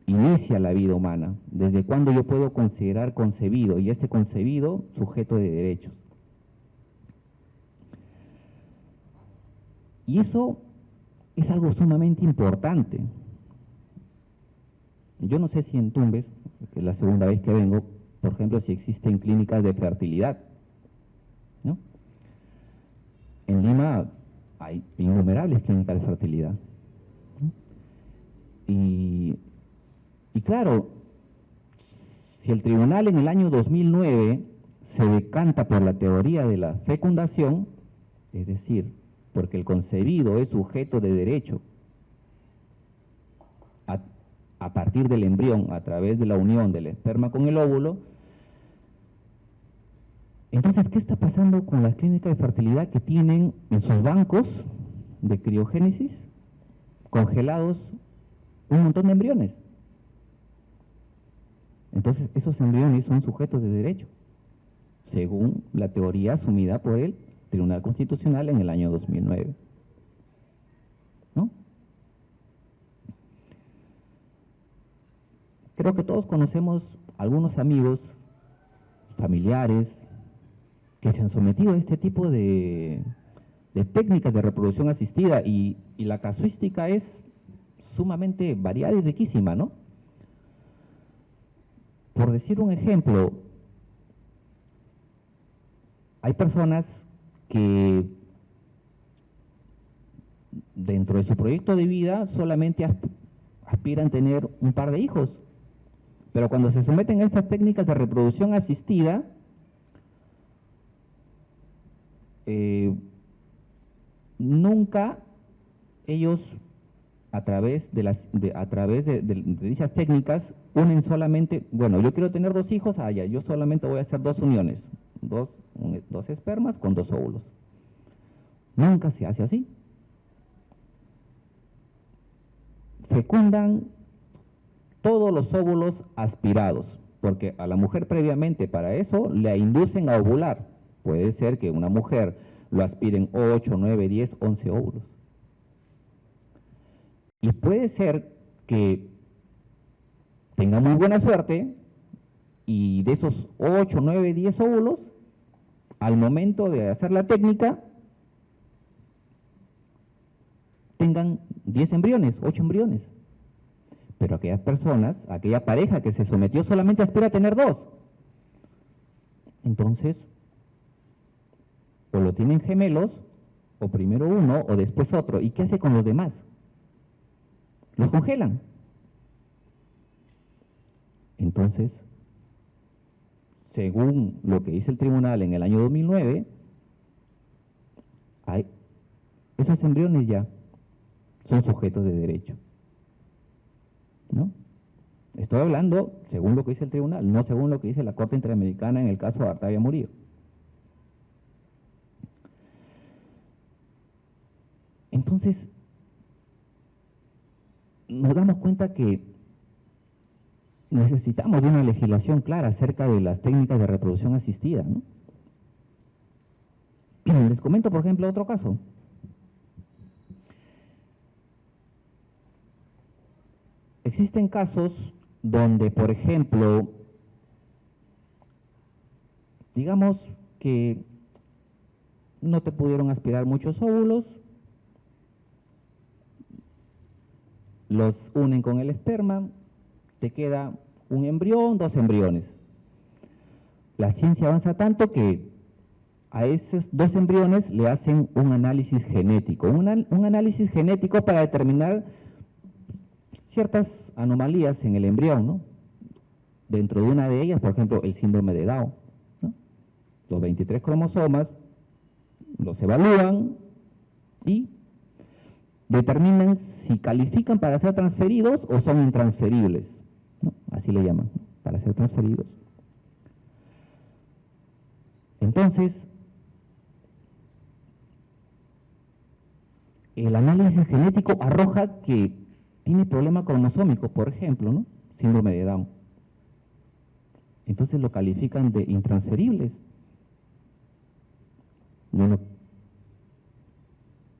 inicia la vida humana, desde cuándo yo puedo considerar concebido, y este concebido sujeto de derechos. Y eso es algo sumamente importante, Yo no sé si en Tumbes, que es la segunda vez que vengo, por ejemplo, si existen clínicas de fertilidad, ¿no? En Lima hay innumerables clínicas de fertilidad, ¿no? Y claro, si el tribunal en el año 2009 se decanta por la teoría de la fecundación, es decir, porque el concebido es sujeto de derecho a partir del embrión, a través de la unión del esperma con el óvulo, entonces, ¿qué está pasando con las clínicas de fertilidad que tienen en sus bancos de criogénesis congelados un montón de embriones? Entonces, esos embriones son sujetos de derecho, según la teoría asumida por el Tribunal Constitucional en el año 2009. ¿No? Creo que todos conocemos algunos amigos, familiares, que se han sometido a este tipo de técnicas de reproducción asistida y la casuística es sumamente variada y riquísima, ¿no? Por decir un ejemplo, hay personas que dentro de su proyecto de vida solamente aspiran a tener un par de hijos, pero cuando se someten a estas técnicas de reproducción asistida, nunca ellos a través de dichas técnicas unen solamente, bueno, yo quiero tener 2 hijos, ya, yo solamente voy a hacer 2 uniones, dos espermas con 2 óvulos. Nunca se hace así. Fecundan todos los óvulos aspirados, porque a la mujer previamente para eso le inducen a ovular. Puede ser que una mujer lo aspiren 8, 9, 10, 11 óvulos. Y puede ser que tenga muy buena suerte y de esos 8, 9, 10 óvulos, al momento de hacer la técnica, tengan 10 embriones, 8 embriones. Pero aquellas personas, aquella pareja que se sometió solamente aspira a tener 2. Entonces, o lo tienen gemelos, o primero uno, o después otro. ¿Y qué hace con los demás? Los congelan. Entonces, según lo que dice el tribunal en el año 2009, esos embriones ya son sujetos de derecho, ¿no? Estoy hablando según lo que dice el tribunal, no según lo que dice la Corte Interamericana en el caso de Artavia Murillo. Entonces, nos damos cuenta que necesitamos de una legislación clara acerca de las técnicas de reproducción asistida, ¿no? Les comento, por ejemplo, otro caso. Existen casos donde, por ejemplo, digamos que no te pudieron aspirar muchos óvulos, los unen con el esperma, te queda un embrión, 2 embriones. La ciencia avanza tanto que a esos 2 embriones le hacen un análisis genético, un análisis genético para determinar ciertas anomalías en el embrión, ¿no? Dentro de una de ellas, por ejemplo, el síndrome de Down, ¿no? Los 23 cromosomas los evalúan y determinan si califican para ser transferidos o son intransferibles, ¿no? Así le llaman, ¿no? Para ser transferidos. Entonces, el análisis genético arroja que tiene problema cromosómico, por ejemplo, ¿no? Síndrome de Down. Entonces lo califican de intransferibles. Bueno,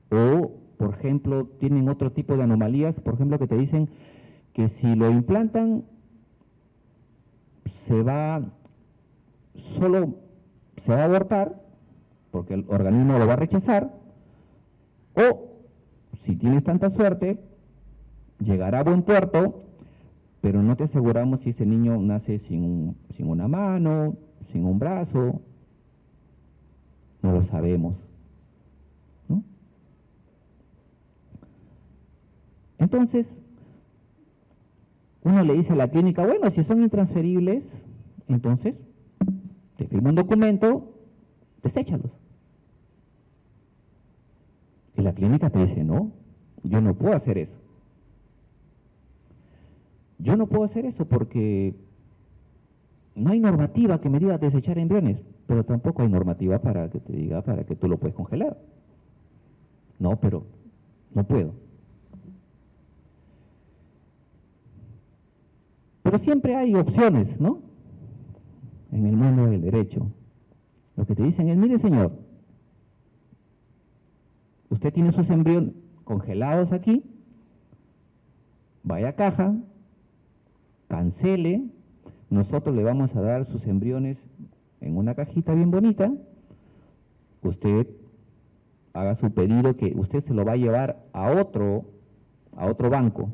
o, por ejemplo, tienen otro tipo de anomalías, por ejemplo, que te dicen que si lo implantan, solo se va a abortar, porque el organismo lo va a rechazar, o, si tienes tanta suerte, llegará a buen puerto, pero no te aseguramos si ese niño nace sin una mano, sin un brazo, no lo sabemos, ¿no? Entonces, uno le dice a la clínica, bueno, si son intransferibles, entonces te firmo un documento, deséchalos. Y la clínica te dice, no, yo no puedo hacer eso. Yo no puedo hacer eso porque no hay normativa que me diga desechar embriones, pero tampoco hay normativa para que te diga para que tú lo puedes congelar. No, pero no puedo. Pero siempre hay opciones, ¿no? En el mundo del derecho. Lo que te dicen es, mire señor, usted tiene sus embriones congelados aquí, vaya a caja, cancele, nosotros le vamos a dar sus embriones en una cajita bien bonita, usted haga su pedido que usted se lo va a llevar a otro banco.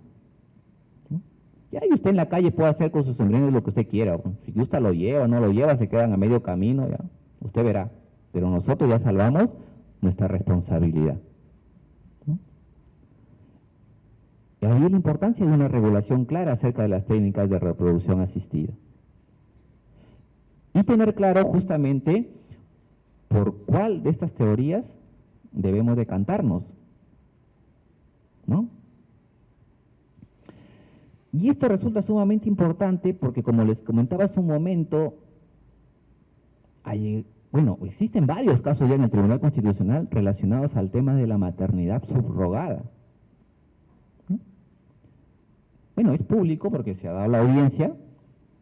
Ya y usted en la calle puede hacer con sus embriones lo que usted quiera, si gusta lo lleva, no lo lleva, se quedan a medio camino, ya, usted verá, pero nosotros ya salvamos nuestra responsabilidad. Y ahí la importancia de una regulación clara acerca de las técnicas de reproducción asistida. Y tener claro justamente por cuál de estas teorías debemos decantarnos, ¿no? Y esto resulta sumamente importante porque, como les comentaba hace un momento, existen varios casos ya en el Tribunal Constitucional relacionados al tema de la maternidad subrogada. Bueno, es público porque se ha dado la audiencia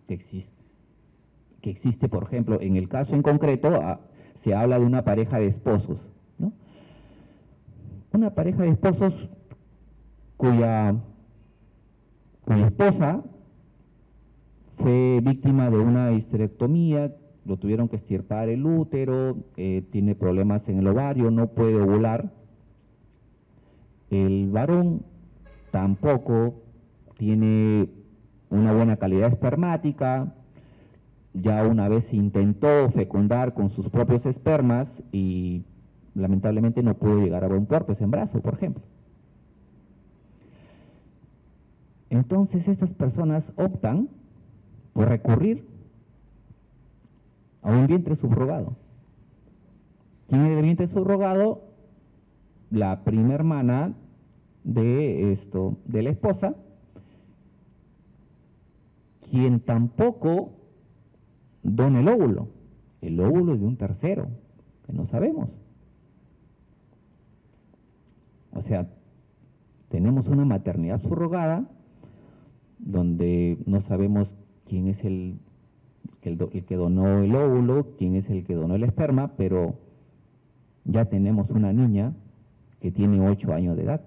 que existe, por ejemplo, en el caso en concreto, se habla de una pareja de esposos, ¿no? Una pareja de esposos cuya esposa fue víctima de una histerectomía, lo tuvieron que extirpar el útero, tiene problemas en el ovario, no puede ovular. El varón tampoco tiene una buena calidad espermática, ya una vez intentó fecundar con sus propios espermas y lamentablemente no pudo llegar a buen puerto, ese embarazo, por ejemplo. Entonces estas personas optan por recurrir a un vientre subrogado. ¿Quién es el vientre subrogado? La prima hermana de la esposa, quien tampoco dona el óvulo. El óvulo es de un tercero, que no sabemos. O sea, tenemos una maternidad subrogada donde no sabemos quién es el que donó el óvulo, quién es el que donó el esperma, pero ya tenemos una niña que tiene 8 años de edad.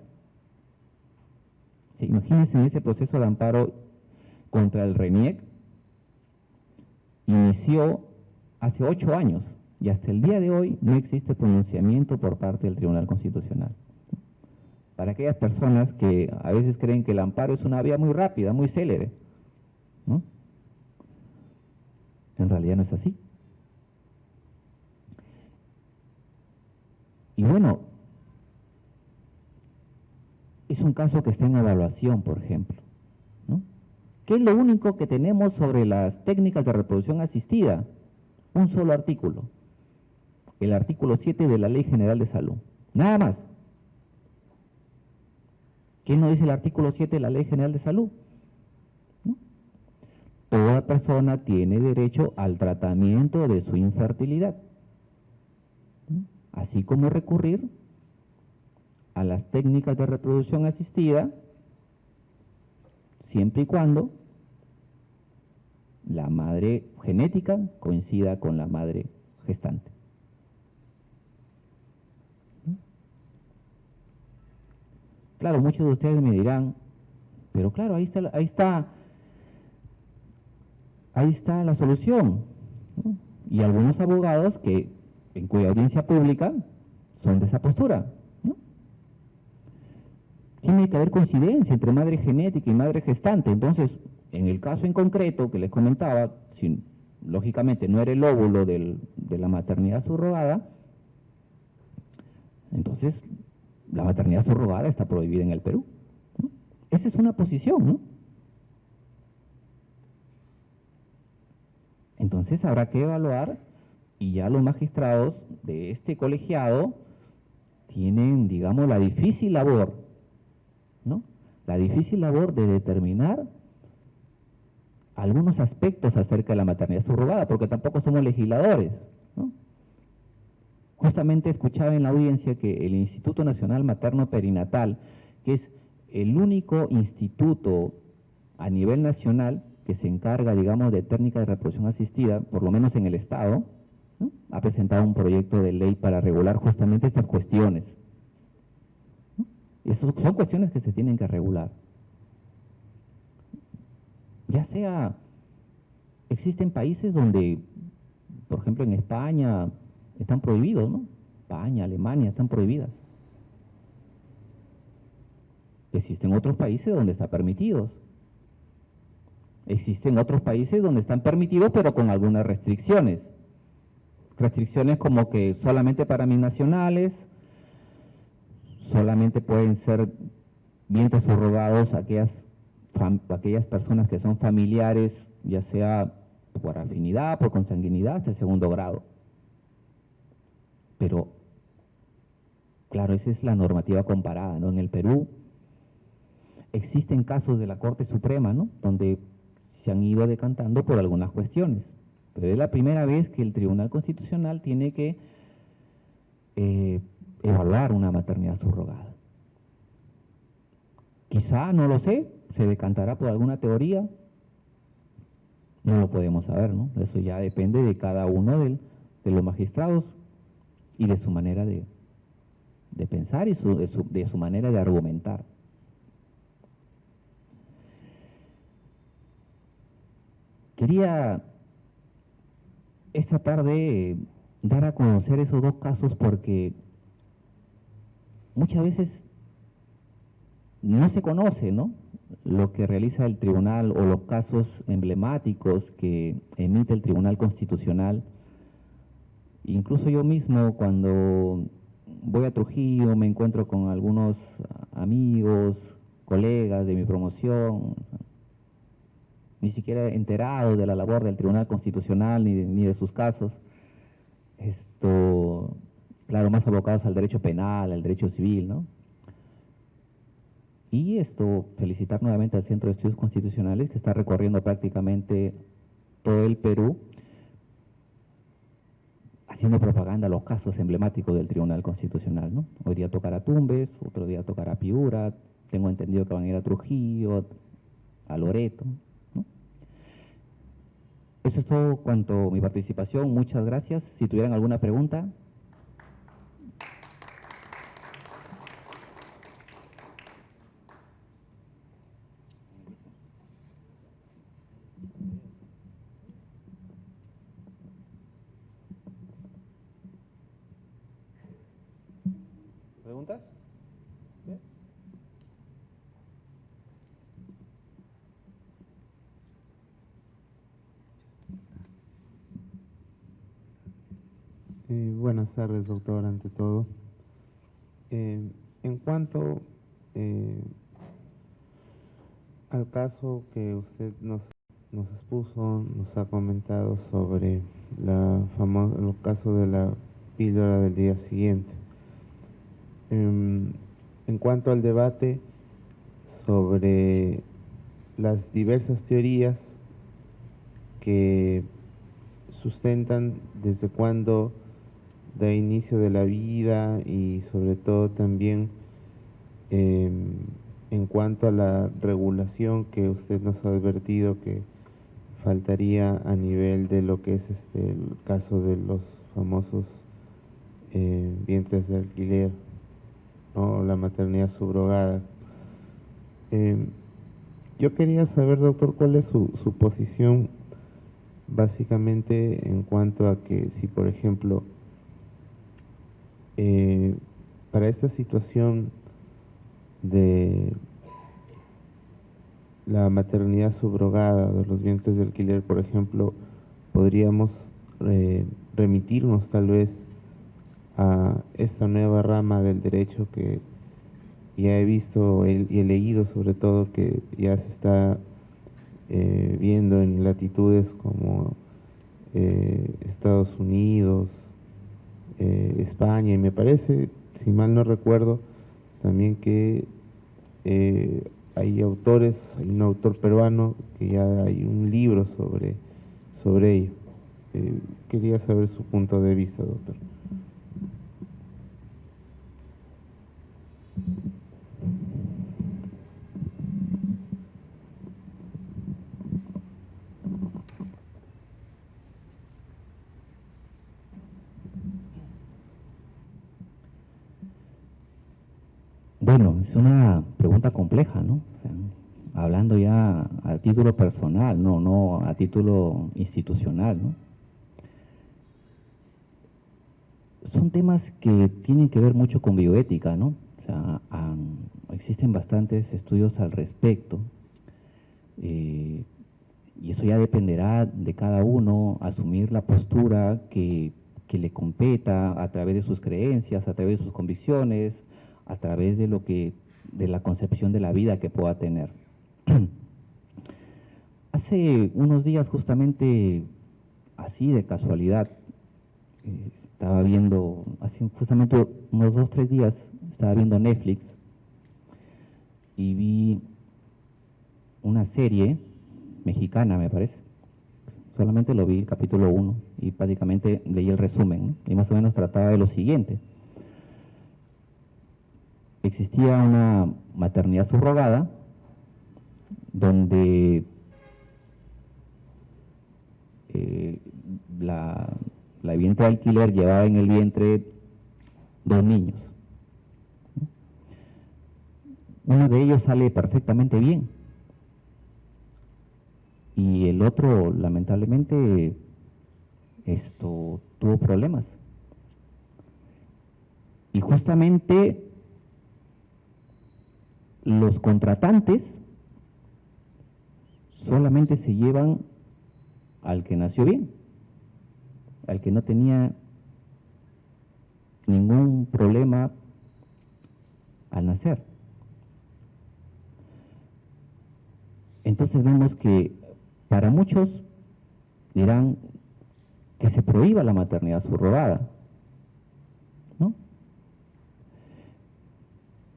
Sí, imagínense en ese proceso de amparo contra el RENIEC, inició hace 8 años y hasta el día de hoy no existe pronunciamiento por parte del Tribunal Constitucional. Para aquellas personas que a veces creen que el amparo es una vía muy rápida, muy célere, ¿no? En realidad no es así. Y bueno, es un caso que está en evaluación, por ejemplo, ¿no? ¿Qué es lo único que tenemos sobre las técnicas de reproducción asistida? Un solo artículo, el artículo 7 de la Ley General de Salud, nada más. ¿Qué nos dice el artículo 7 de la Ley General de Salud? ¿No? Toda persona tiene derecho al tratamiento de su infertilidad, ¿no? Así como recurrir a las técnicas de reproducción asistida, siempre y cuando la madre genética coincida con la madre gestante. Claro, muchos de ustedes me dirán, pero claro, ahí está la solución, ¿no? Y algunos abogados en cuya audiencia pública son de esa postura, ¿no? Tiene que haber coincidencia entre madre genética y madre gestante, entonces En el caso en concreto que les comentaba, si lógicamente no era el óvulo de la maternidad subrogada, entonces la maternidad subrogada está prohibida en el Perú, ¿no? Esa es una posición, ¿no? Entonces habrá que evaluar, y ya los magistrados de este colegiado tienen, digamos, la difícil labor, ¿no? La difícil labor de determinar algunos aspectos acerca de la maternidad subrogada, porque tampoco somos legisladores, ¿no? Justamente escuchaba en la audiencia que el Instituto Nacional Materno Perinatal, que es el único instituto a nivel nacional que se encarga, digamos, de técnicas de reproducción asistida, por lo menos en el Estado, ¿no?, ha presentado un proyecto de ley para regular justamente estas cuestiones, ¿no? Eso son cuestiones que se tienen que regular. Ya sea, existen países donde, por ejemplo, en España están prohibidos, ¿no? España, Alemania están prohibidas. Existen otros países donde están permitidos. Existen otros países donde están permitidos, pero con algunas restricciones. Restricciones como que solamente para binacionales, solamente pueden ser vientres subrogados aquellas personas que son familiares, ya sea por afinidad, por consanguinidad, hasta el segundo grado. Pero, claro, esa es la normativa comparada, ¿no? En el Perú existen casos de la Corte Suprema, ¿no?, donde se han ido decantando por algunas cuestiones, pero es la primera vez que el Tribunal Constitucional tiene que evaluar una maternidad subrogada. Quizá, no lo sé, se decantará por alguna teoría, no lo podemos saber, ¿no? Eso ya depende de cada uno de los magistrados y de su manera de pensar y de su manera de argumentar. Quería esta tarde dar a conocer esos dos casos porque muchas veces no se conoce, ¿no?, lo que realiza el tribunal o los casos emblemáticos que emite el Tribunal Constitucional. Incluso yo mismo, cuando voy a Trujillo, me encuentro con algunos amigos, colegas de mi promoción, ni siquiera enterados de la labor del Tribunal Constitucional ni de sus casos, claro, más abocados al derecho penal, al derecho civil, ¿no? Y felicitar nuevamente al Centro de Estudios Constitucionales, que está recorriendo prácticamente todo el Perú, haciendo propaganda a los casos emblemáticos del Tribunal Constitucional, ¿no? Hoy día tocará Tumbes, otro día tocará Piura, tengo entendido que van a ir a Trujillo, a Loreto, ¿no? Eso es todo cuanto a mi participación, muchas gracias. Si tuvieran alguna pregunta. ¿Preguntas? ¿Bien? Buenas tardes, doctor, ante todo. En cuanto al caso que usted nos expuso, nos ha comentado sobre el caso de la píldora del día siguiente. En cuanto al debate sobre las diversas teorías que sustentan desde cuándo da inicio de la vida y sobre todo también en cuanto a la regulación que usted nos ha advertido que faltaría a nivel de lo que es el caso de los famosos vientres de alquiler, ¿no?, la maternidad subrogada. Yo quería saber, doctor, cuál es su posición básicamente en cuanto a que si, por ejemplo, para esta situación de la maternidad subrogada de los vientres de alquiler, por ejemplo, podríamos remitirnos tal vez a esta nueva rama del derecho que ya he visto y he leído sobre todo que ya se está viendo en latitudes como Estados Unidos, España, y me parece, si mal no recuerdo, también que hay autores, hay un autor peruano que ya hay un libro sobre ello. Quería saber su punto de vista, doctor. Bueno, es una pregunta compleja, ¿no? O sea, hablando ya a título personal, no a título institucional, ¿no? Son temas que tienen que ver mucho con bioética, ¿no? O sea, existen bastantes estudios al respecto, y eso ya dependerá de cada uno asumir la postura que le competa a través de sus creencias, a través de sus convicciones, a través de de la concepción de la vida que pueda tener. Hace unos días, justamente así de casualidad, estaba viendo, hace justamente unos 2 o 3 días, estaba viendo Netflix y vi una serie mexicana, me parece. Solamente lo vi el capítulo 1 y prácticamente leí el resumen, ¿no? Y más o menos trataba de lo siguiente. Existía una maternidad subrogada donde la viviente de alquiler llevaba en el vientre 2 niños. Uno de ellos sale perfectamente bien y el otro, lamentablemente, tuvo problemas. Y justamente los contratantes solamente se llevan al que nació bien, al que no tenía ningún problema al nacer. Entonces vemos que para muchos dirán que se prohíba la maternidad subrogada, ¿no?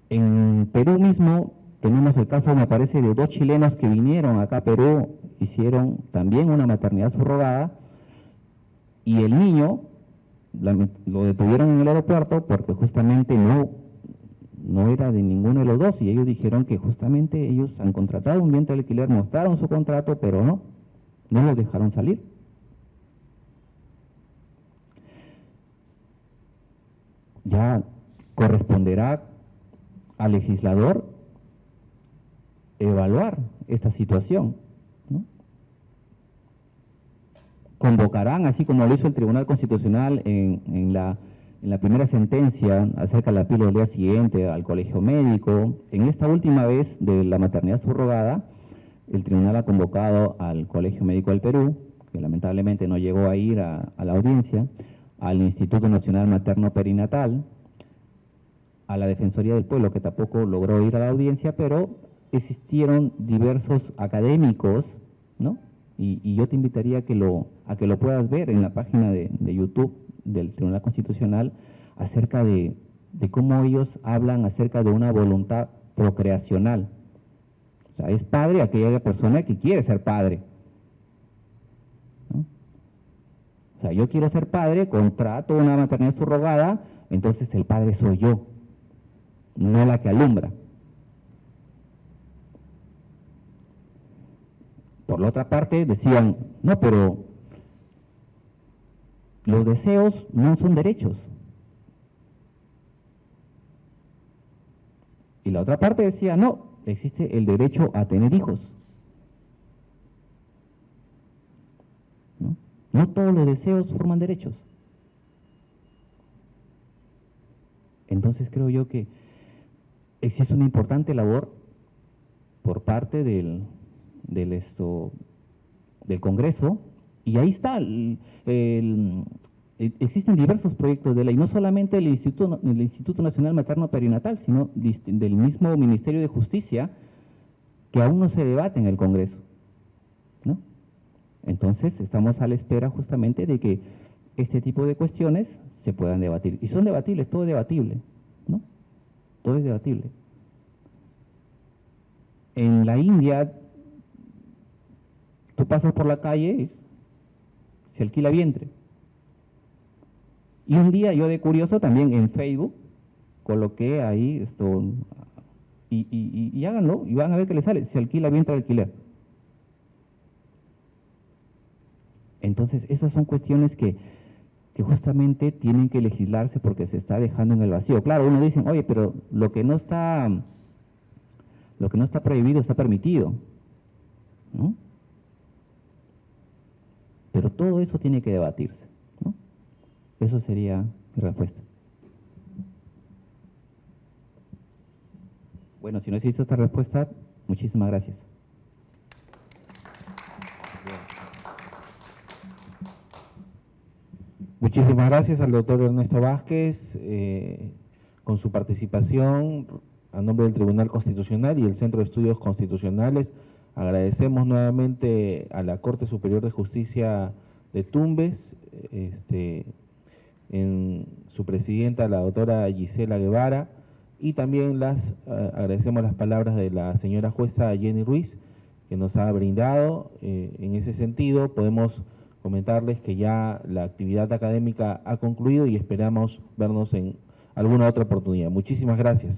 En Perú mismo tenemos el caso, me parece, de 2 chilenos que vinieron acá a Perú, hicieron también una maternidad subrogada, y el niño lo detuvieron en el aeropuerto porque justamente no era de ninguno de los dos, y ellos dijeron que justamente ellos han contratado un vientre de alquiler, mostraron su contrato, pero no los dejaron salir. Ya corresponderá al legislador evaluar esta situación, ¿no? Convocarán, así como lo hizo el Tribunal Constitucional en la primera sentencia acerca de la píldora del día siguiente al colegio médico. En esta última vez de la maternidad subrogada, el tribunal ha convocado al Colegio Médico del Perú, que lamentablemente no llegó a ir a la audiencia, al Instituto Nacional Materno Perinatal, a la Defensoría del Pueblo, que tampoco logró ir a la audiencia, pero existieron diversos académicos, ¿no? Y yo te invitaría a que lo puedas ver en la página de YouTube del Tribunal Constitucional acerca de cómo ellos hablan acerca de una voluntad procreacional. O sea, es padre aquella persona que quiere ser padre, ¿no? O sea, yo quiero ser padre, contrato una maternidad subrogada, entonces el padre soy yo, no la que alumbra. Por la otra parte decían, no, pero los deseos no son derechos. Y la otra parte decía, no, existe el derecho a tener hijos. No todos los deseos forman derechos. Entonces creo yo que existe una importante labor por parte del del Congreso, y ahí está, existen diversos proyectos de ley, no solamente el Instituto Nacional Materno Perinatal, sino del mismo Ministerio de Justicia, que aún no se debate en el Congreso, ¿no? Entonces, estamos a la espera justamente de que este tipo de cuestiones se puedan debatir. Y son debatibles, todo es debatible, ¿no? Todo es debatible. En la India, tú pasas por la calle, se alquila vientre. Y un día yo de curioso también en Facebook coloqué ahí esto, y háganlo, y van a ver que les sale, se alquila vientre de alquiler. Entonces, esas son cuestiones que justamente tienen que legislarse porque se está dejando en el vacío. Claro, uno dice, oye, pero lo que no está prohibido está permitido, ¿no? Pero todo eso tiene que debatirse, ¿no? Eso sería mi respuesta. Bueno, si no existe esta respuesta, muchísimas gracias. Muchísimas gracias al doctor Ernesto Vázquez, con su participación a nombre del Tribunal Constitucional y el Centro de Estudios Constitucionales. Agradecemos nuevamente a la Corte Superior de Justicia de Tumbes, en su presidenta, la doctora Gisela Guevara, y también agradecemos las palabras de la señora jueza Jenny Ruiz, que nos ha brindado. En ese sentido, podemos comentarles que ya la actividad académica ha concluido y esperamos vernos en alguna otra oportunidad. Muchísimas gracias.